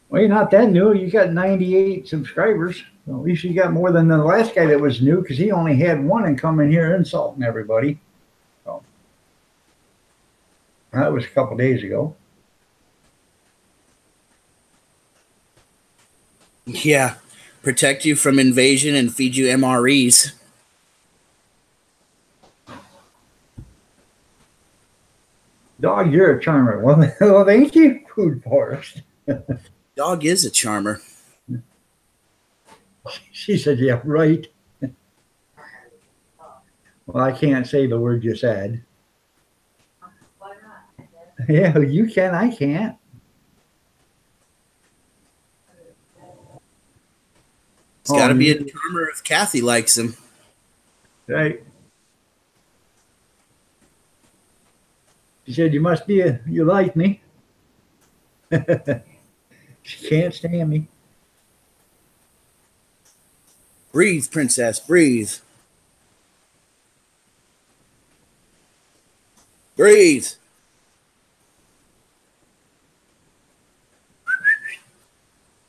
Well, you're not that new. You got 98 subscribers. Well, at least you got more than the last guy that was new, because he only had one and come in here insulting everybody. So that was a couple days ago. Yeah, protect you from invasion and feed you MREs. Dog, you're a charmer. Well, thank you, Food Forest. Dog is a charmer. She said, yeah, right. Well, I can't say the word you said. Why not? Yeah, you can. I can't. It's got to be a charmer if Kathy likes him. Right. She said, you must be you like me. She can't stand me. Breathe, princess, breathe. Breathe.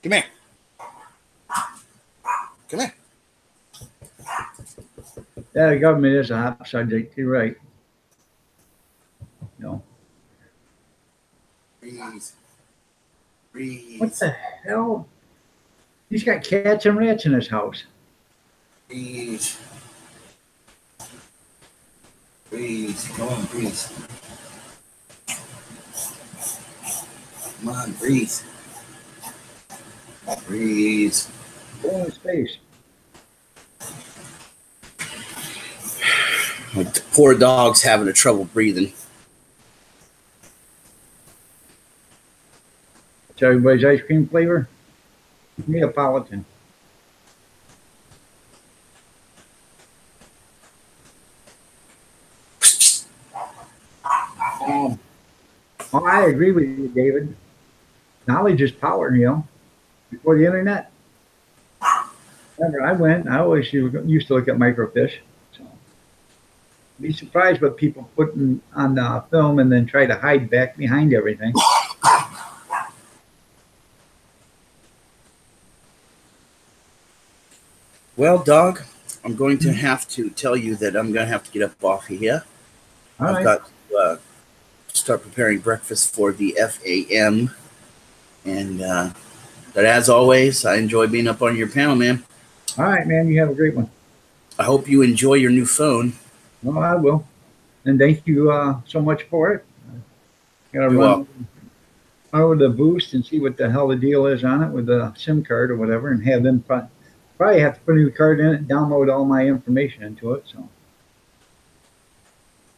Come here. Come here. Yeah, the government is a hot subject. You're right. No. Breathe. Breathe. What the hell? He's got cats and rats in his house. Breathe. Breathe. Come on, breathe. Come on, breathe. Breathe. Go in space. Like the poor dog's having a trouble breathing. It's everybody's ice cream flavor. Neapolitan. Well, I agree with you, David. Knowledge is power, you know. Before the internet. Remember, I always used to look at microfiche. So be surprised what people put on the film and then try to hide back behind everything. Well, dog, I'm going to have to tell you that I'm going to have to get up off of here. All I've right. got to start preparing breakfast for the FAM. And but as always, I enjoy being up on your panel, man. All right, man. You have a great one. I hope you enjoy your new phone. Well, I will. And thank you so much for it. Gotta You're run over the boost and see what the hell the deal is on it with the SIM card or whatever, and have them probably have to put a new card in it, download all my information into it. So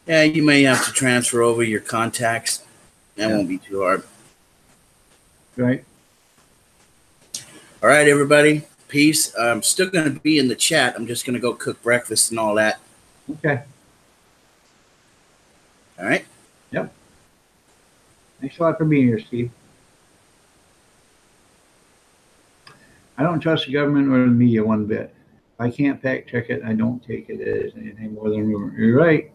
Yeah, you may have to transfer over your contacts. That won't be too hard. right. All right, everybody. Peace. I'm still going to be in the chat. I'm just going to go cook breakfast and all that. Okay. All right. Yep. Thanks a lot for being here, Steve. I don't trust the government or the media one bit. If I can't fact check it, I don't take it as anything more than rumor. You're right.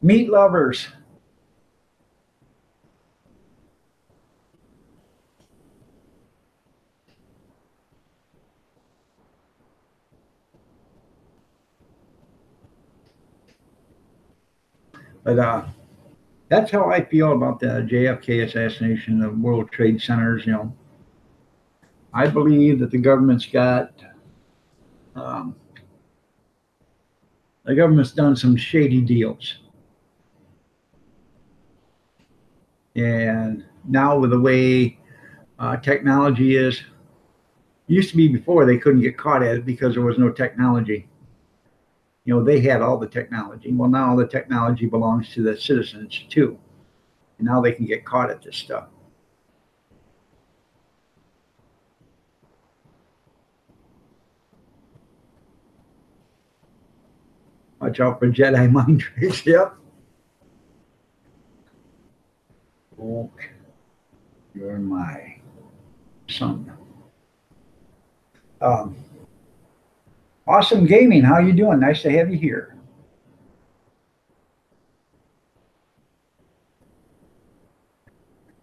Meat lovers. But that's how I feel about the JFK assassination, the World Trade Centers. You know, I believe that the government's done some shady deals. And now with the way technology is, it used to be before they couldn't get caught at it because there was no technology. You know, they had all the technology. Well, now the technology belongs to the citizens too. And now they can get caught at this stuff. Watch out for Jedi mind tricks. Yep. Luke, you're my son. Awesome Gaming, how you doing? Nice to have you here.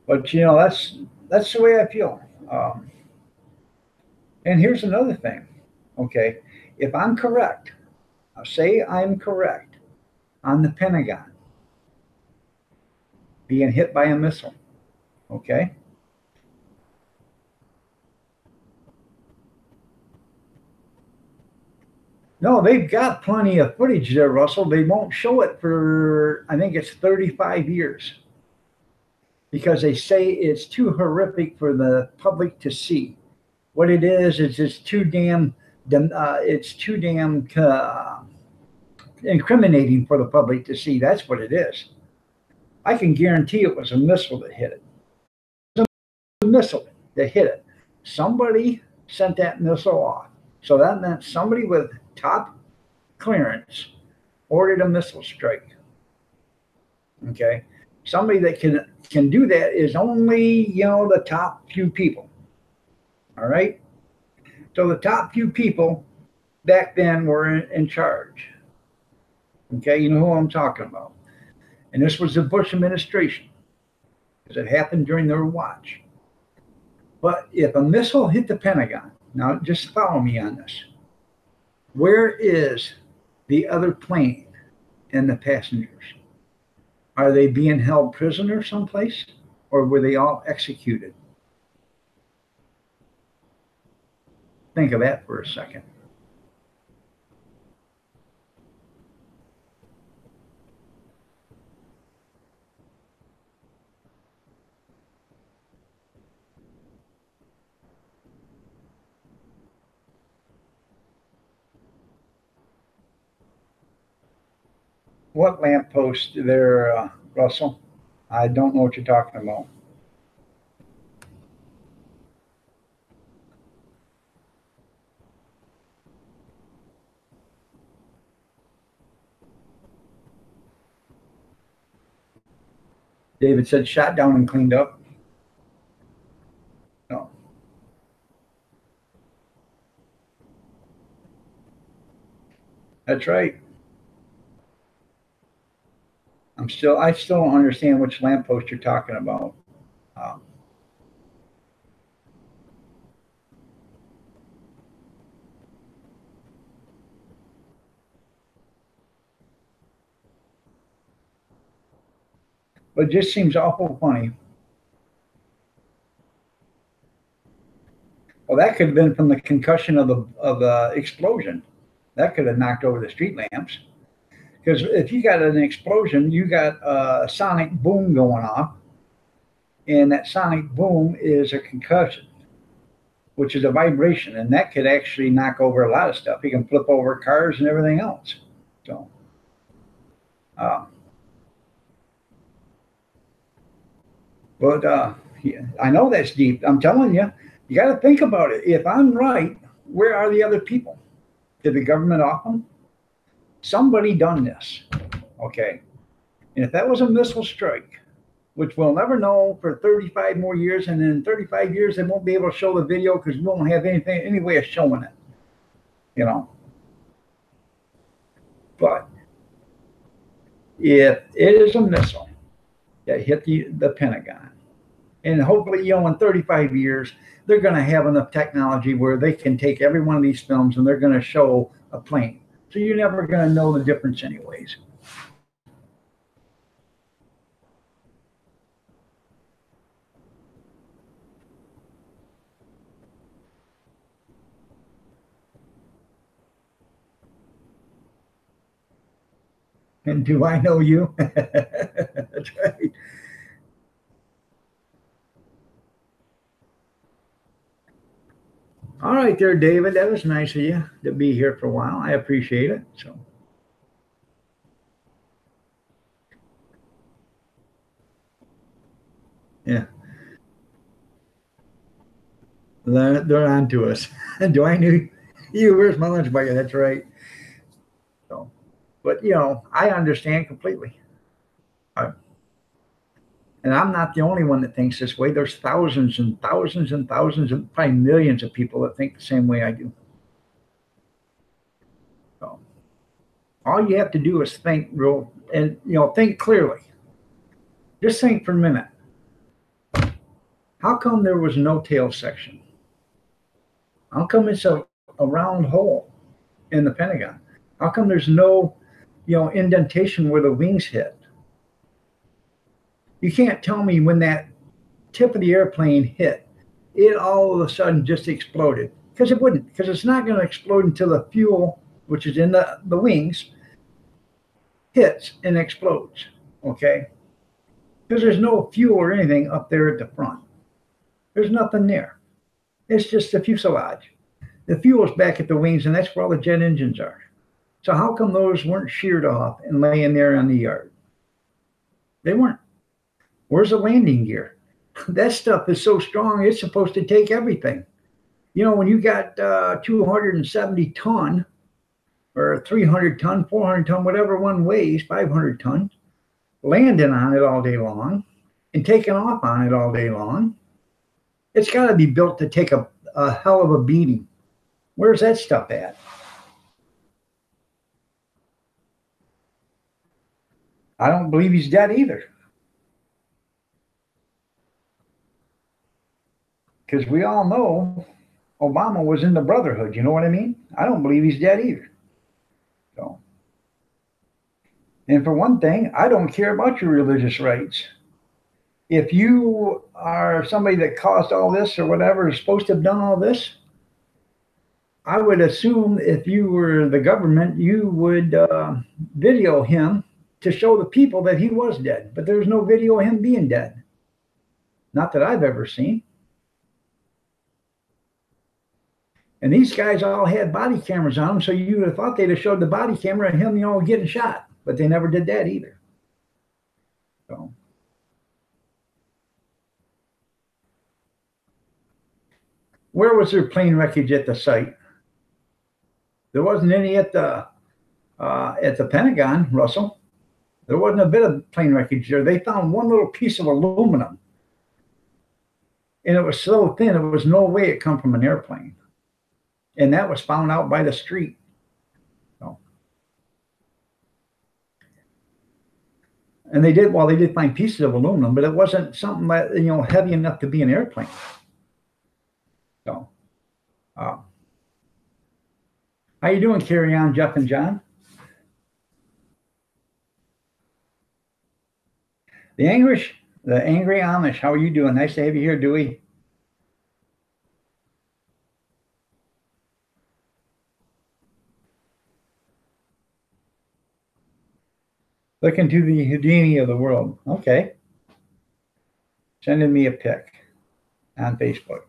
But you know, that's the way I feel. And here's another thing. Okay, if I'm correct, I'll say I'm correct on the Pentagon being hit by a missile. Okay. No, they've got plenty of footage there, Russell. They won't show it for, I think it's 35 years because they say it's too horrific for the public to see. What it is it's too damn, incriminating for the public to see. That's what it is. I can guarantee it was a missile that hit it. It was a missile that hit it. Somebody sent that missile off. So that meant somebody with top clearance ordered a missile strike. Okay. Somebody that can do that is only, you know, the top few people. All right. So the top few people back then were in charge. Okay. You know who I'm talking about. And this was the Bush administration because it happened during their watch. But if a missile hit the Pentagon, now just follow me on this. Where is the other plane and the passengers? Are they being held prisoner someplace or were they all executed? Think of that for a second. What lamppost there, Russell? I don't know what you're talking about. David said shot down and cleaned up. No. That's right. I still don't understand which lamppost you're talking about. But it just seems awful funny. Well, that could have been from the concussion of the explosion. That could have knocked over the street lamps. Because if you got an explosion, you got a sonic boom going off, and that sonic boom is a concussion, which is a vibration, and that could actually knock over a lot of stuff. You can flip over cars and everything else. So, but I know that's deep. I'm telling you, you got to think about it. If I'm right, where are the other people? Did the government off them? Somebody done this, okay? And if that was a missile strike, which we'll never know for 35 more years, and in 35 years they won't be able to show the video because we won't have any way of showing it, you know. But if it is a missile that hit the Pentagon, and hopefully, you know, in 35 years, they're going to have enough technology where they can take every one of these films and they're going to show a plane. So you're never going to know the difference anyways. And do I know you? That's right. All right there, David. That was nice of you to be here for a while. I appreciate it. So Yeah. They're on to us. Do I need you? Where's my lunch bucket? That's right. So, but I understand completely. And I'm not the only one that thinks this way. There's thousands and thousands and thousands and probably millions of people that think the same way I do. So all you have to do is think real and think clearly. Just think for a minute. How come there was no tail section? How come it's a round hole in the Pentagon? How come there's no indentation where the wings hit? You can't tell me when that tip of the airplane hit, it all of a sudden just exploded. Because it wouldn't, because it's not going to explode until the fuel, which is in the wings, hits and explodes. Okay? Because there's no fuel or anything up there at the front. There's nothing there. It's just the fuselage. The fuel's back at the wings, and that's where all the jet engines are. So how come those weren't sheared off and laying there on the yard? They weren't. Where's the landing gear? That stuff is so strong, it's supposed to take everything. When you got 270 ton or 300 ton, 400 ton, whatever one weighs, 500 ton, landing on it all day long and taking off on it all day long, it's got to be built to take a hell of a beating. Where's that stuff at? I don't believe he's dead either. Because we all know Obama was in the Brotherhood. You know what I mean? I don't believe he's dead either. So, and for one thing, I don't care about your religious rights. If you are somebody that caused all this or whatever is supposed to have done all this, I would assume if you were the government, you would video him to show the people that he was dead. But there's no video of him being dead. Not that I've ever seen. And these guys all had body cameras on them, so you would have thought they'd have showed the body camera of him, getting shot. But they never did that either. So, where was there plane wreckage at the site? There wasn't any at the Pentagon, Russell. There wasn't a bit of plane wreckage there. They found one little piece of aluminum, and it was so thin, it was no way it come from an airplane. And that was found out by the street. So, and they did find pieces of aluminum, but it wasn't something that heavy enough to be an airplane. So, how you doing, Carry On, Jeff and John? The angry Amish. How are you doing? Nice to have you here, Dewey. Looking to the Houdini of the world. Okay. Sending me a pic on Facebook.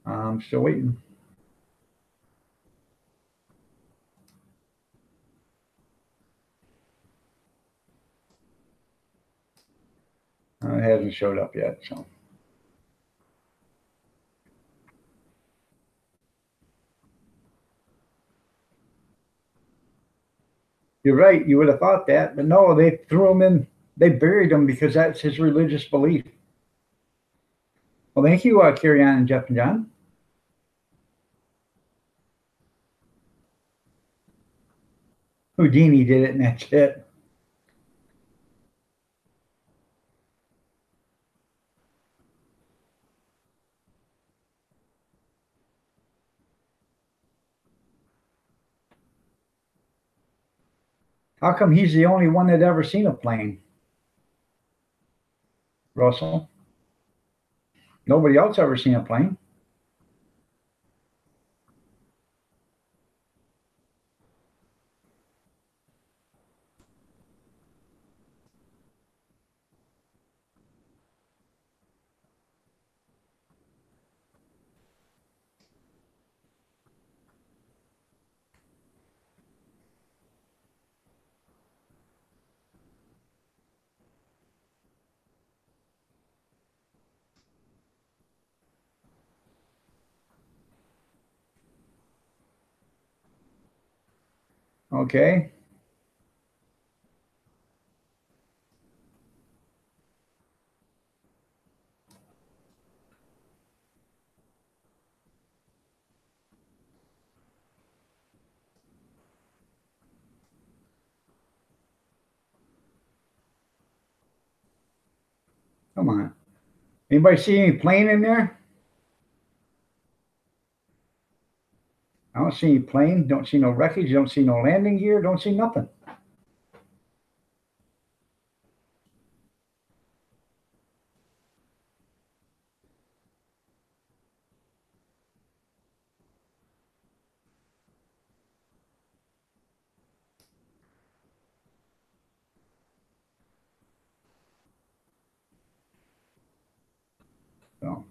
I'm still waiting. It hasn't showed up yet, so. You're right. You would have thought that, but no, they threw him in. They buried him because that's his religious belief. Well, thank you, Carry On and Jeff and John. Houdini did it, and that's it. How come he's the only one that ever seen a plane, Russell? Nobody else ever seen a plane. Okay. Come on. Anybody see any plane in there? I don't see any plane. Don't see no wreckage. Don't see no landing gear. Don't see nothing. So,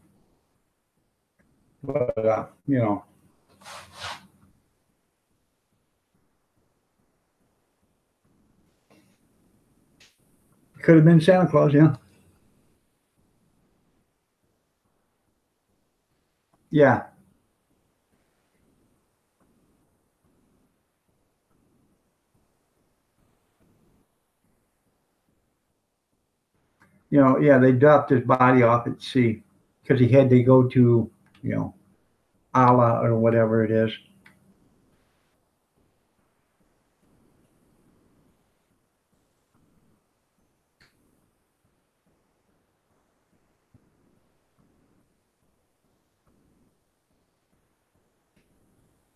but you know, could have been Santa Claus. Yeah. Yeah. You know, yeah, they dropped his body off at sea because he had to go to, you know, Allah or whatever it is.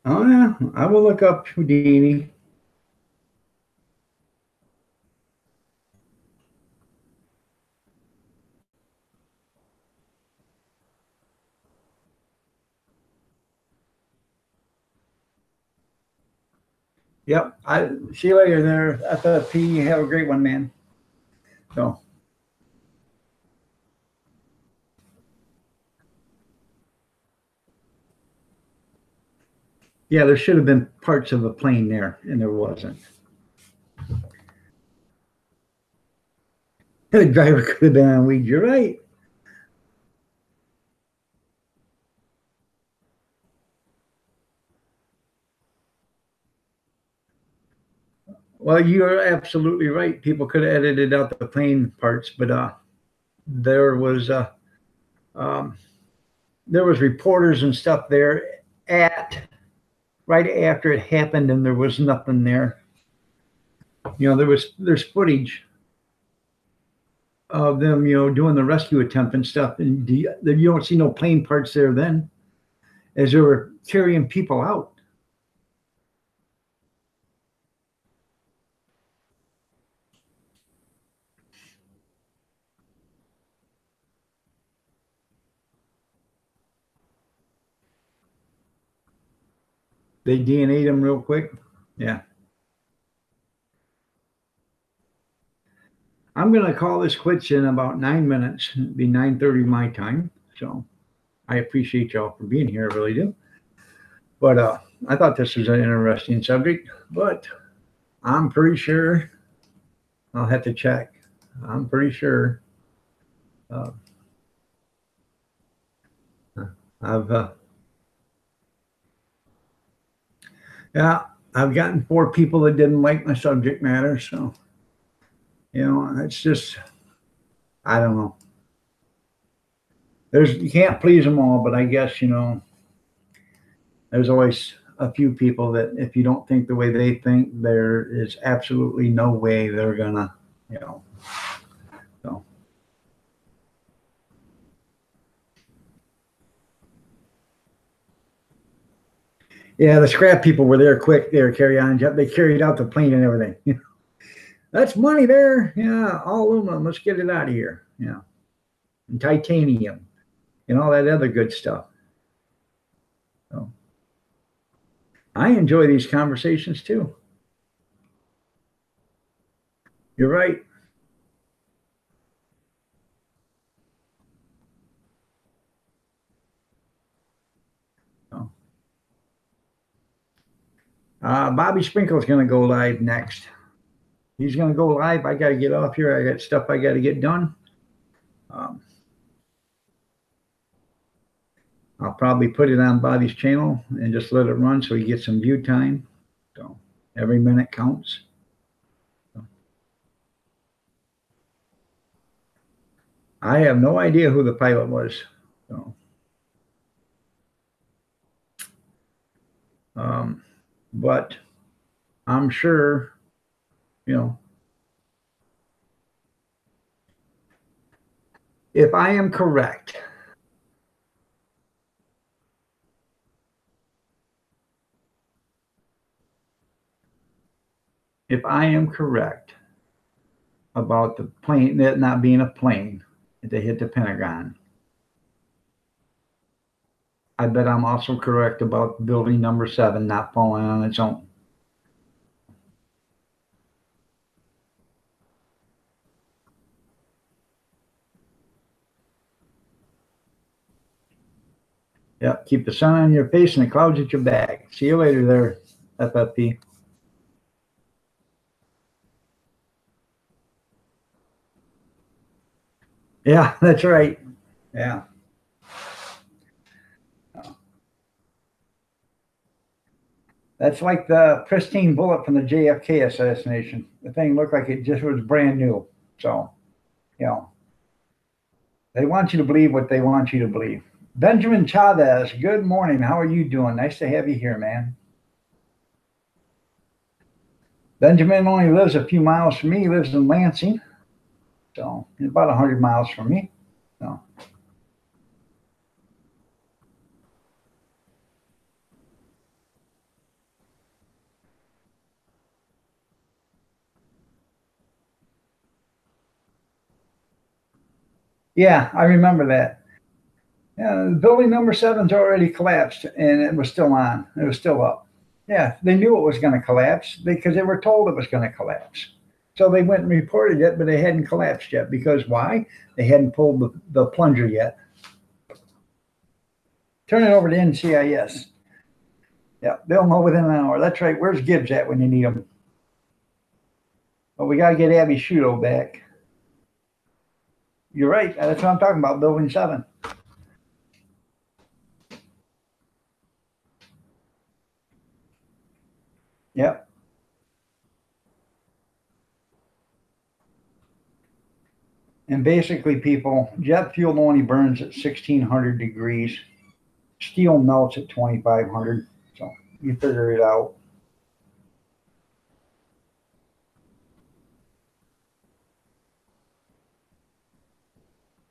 Oh yeah, I will look up Houdini. Yep. I see you later there at the P. Have a great one, man. So yeah, there should have been parts of a plane there, and there wasn't. The driver could have been on weed. You're right. Well, you're absolutely right. People could have edited out the plane parts, but there was um, there was reporters and stuff there at right after it happened, and there was nothing there. You know, there's footage of them, you know, doing the rescue attempt and stuff, and you don't see no plane parts there then, as they were carrying people out. They DNA'd them real quick. Yeah. I'm going to call this quits in about 9 minutes. It'll be 9:30 my time. So I appreciate y'all for being here. I really do. But I thought this was an interesting subject, but I'm pretty sure I'll have to check. I'm pretty sure uh, I've yeah, I've gotten 4 people that didn't like my subject matter. So, you know, it's just, I don't know. You can't please them all, but I guess, you know, there's always a few people that if you don't think the way they think, there is absolutely no way they're gonna, you know. So yeah, the scrap people were there quick. They were carry on. They carried out the plane and everything. That's money there. Yeah, all aluminum. Let's get it out of here. Yeah, and titanium and all that other good stuff. So I enjoy these conversations too. You're right. So, Bobby Sprinkle's going to go live next. He's going to go live. I got to get off here. I got stuff I got to get done. Um, I'll probably put it on Bobby's channel and just let it run so he gets some view time. So every minute counts. So, I have no idea who the pilot was. So, but I'm sure, you know, if I am correct, about the plane, that not being a plane that hit the Pentagon, I bet I'm also correct about building number 7 not falling on its own. Yep, keep the sun on your face and the clouds at your back. See you later there, FFP. Yeah, that's right. Yeah. That's like the pristine bullet from the JFK assassination. The thing looked like it just was brand new. So, you know, they want you to believe what they want you to believe. Benjamin Chavez, good morning. How are you doing? Nice to have you here, man. Benjamin only lives a few miles from me. He lives in Lansing. So, he's about 100 miles from me. So. Yeah, I remember that. Yeah, building number 7's already collapsed, and it was still on. It was still up. Yeah, they knew it was going to collapse because they were told it was going to collapse. So they went and reported it, but they hadn't collapsed yet. Because why? They hadn't pulled the plunger yet. Turn it over to NCIS. Yeah, they'll know within an hour. That's right. Where's Gibbs at when you need him? Well, we got to get Abby Shudo back. You're right. That's what I'm talking about, building 7. Yep. And basically, people, jet fuel only burns at 1,600 degrees. Steel melts at 2,500. So you figure it out.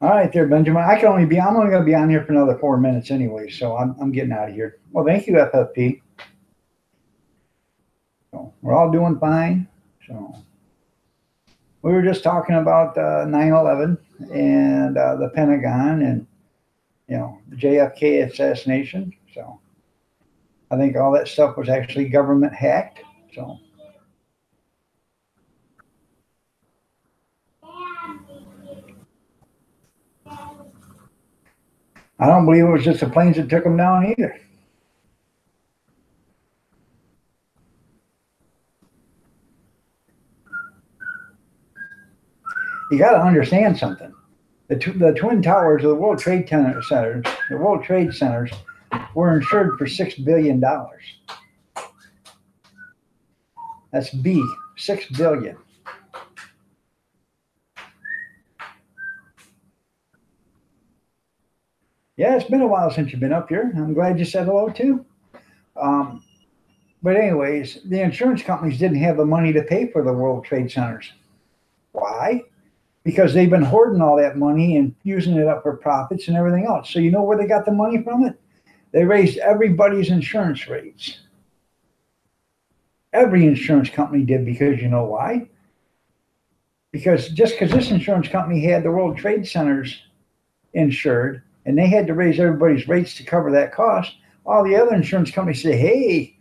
All right there, Benjamin. I'm only going to be on here for another 4 minutes anyway, so I'm getting out of here. Well, thank you, FFP. So we're all doing fine. So we were just talking about 9/11 and the Pentagon and, you know, the JFK assassination. So I think all that stuff was actually government hacked. So. I don't believe it was just the planes that took them down either. You got to understand something. The Twin Towers of the World Trade Centers, the World Trade Centers, were insured for $6 billion. That's B, $6 billion. Yeah, it's been a while since you've been up here. I'm glad you said hello too. But anyways, the insurance companies didn't have the money to pay for the World Trade Centers. Why? Because they've been hoarding all that money and using it up for profits and everything else. So you know where they got the money from it? They raised everybody's insurance rates. Every insurance company did, because you know why? Because just because this insurance company had the World Trade Centers insured and they had to raise everybody's rates to cover that cost, all the other insurance companies say, hey,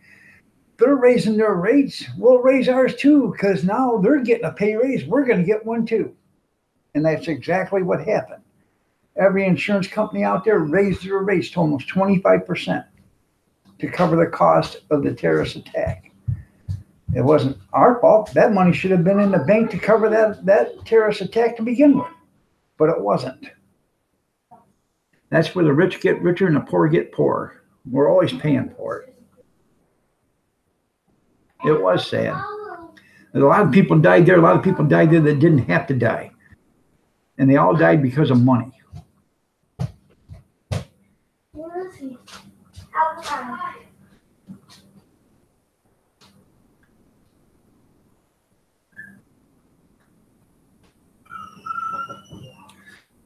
they're raising their rates. We'll raise ours too, because now they're getting a pay raise. We're going to get one too. And that's exactly what happened. Every insurance company out there raised their rates to almost 25% to cover the cost of the terrorist attack. It wasn't our fault. That money should have been in the bank to cover that terrorist attack to begin with, but it wasn't. That's where the rich get richer and the poor get poorer. We're always paying for it. It was sad. A lot of people died there. A lot of people died there that didn't have to die. And they all died because of money.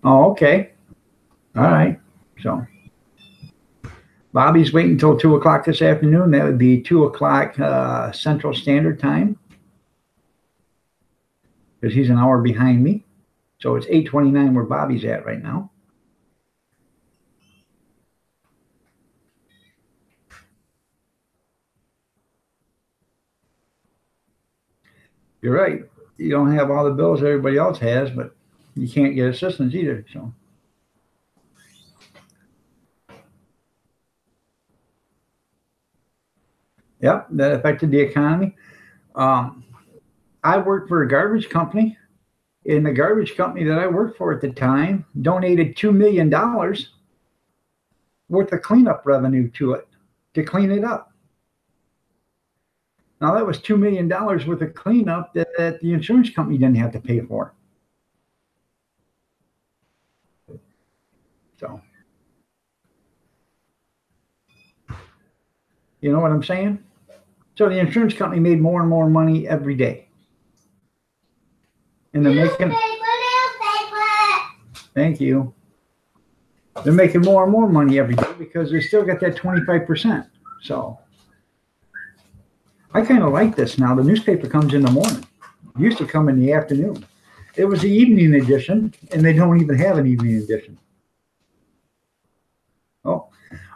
Oh, okay. All right. So Bobby's waiting until 2 o'clock this afternoon. That would be 2 o'clock Central Standard Time, because he's an hour behind me. So it's 8:29 where Bobby's at right now. You're right. You don't have all the bills everybody else has, but you can't get assistance either. So. Yep, that affected the economy. I worked for a garbage company, and the garbage company that I worked for at the time donated $2 million worth of cleanup revenue to it to clean it up. Now, that was $2 million worth of cleanup that the insurance company didn't have to pay for. So, you know what I'm saying? So the insurance company made more and more money every day. And they're making... Thank you. They're making more and more money every day because they still got that 25%. So I kind of like this now. The newspaper comes in the morning. It used to come in the afternoon. It was the evening edition, and they don't even have an evening edition. Oh,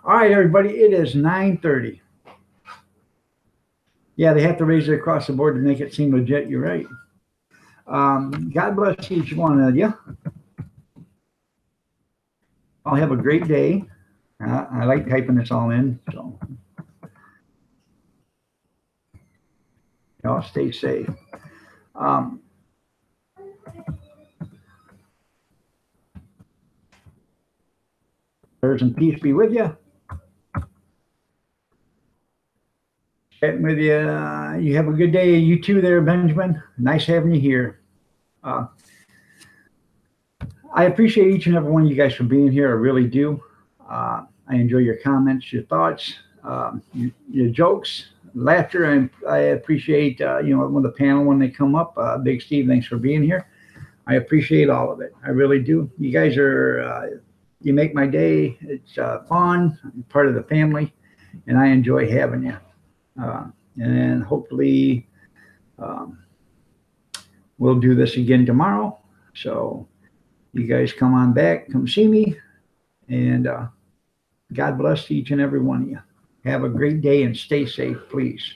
all right, everybody. It is 9:30. Yeah, they have to raise it across the board to make it seem legit. You're right. God bless each one of you. I'll have a great day. I like typing this all in. So, y'all stay safe. Prayers and peace be with you. Chatting with you. You have a good day. You too there, Benjamin. Nice having you here. I appreciate each and every one of you guys for being here. I really do. I enjoy your comments, your thoughts, your jokes, laughter. I appreciate, when the panel, when they come up. Big Steve, thanks for being here. I appreciate all of it. I really do. You guys are, you make my day. It's fun. I'm part of the family, and I enjoy having you. And hopefully we'll do this again tomorrow. So you guys come on back, come see me, and God bless each and every one of you. Have a great day and stay safe, please.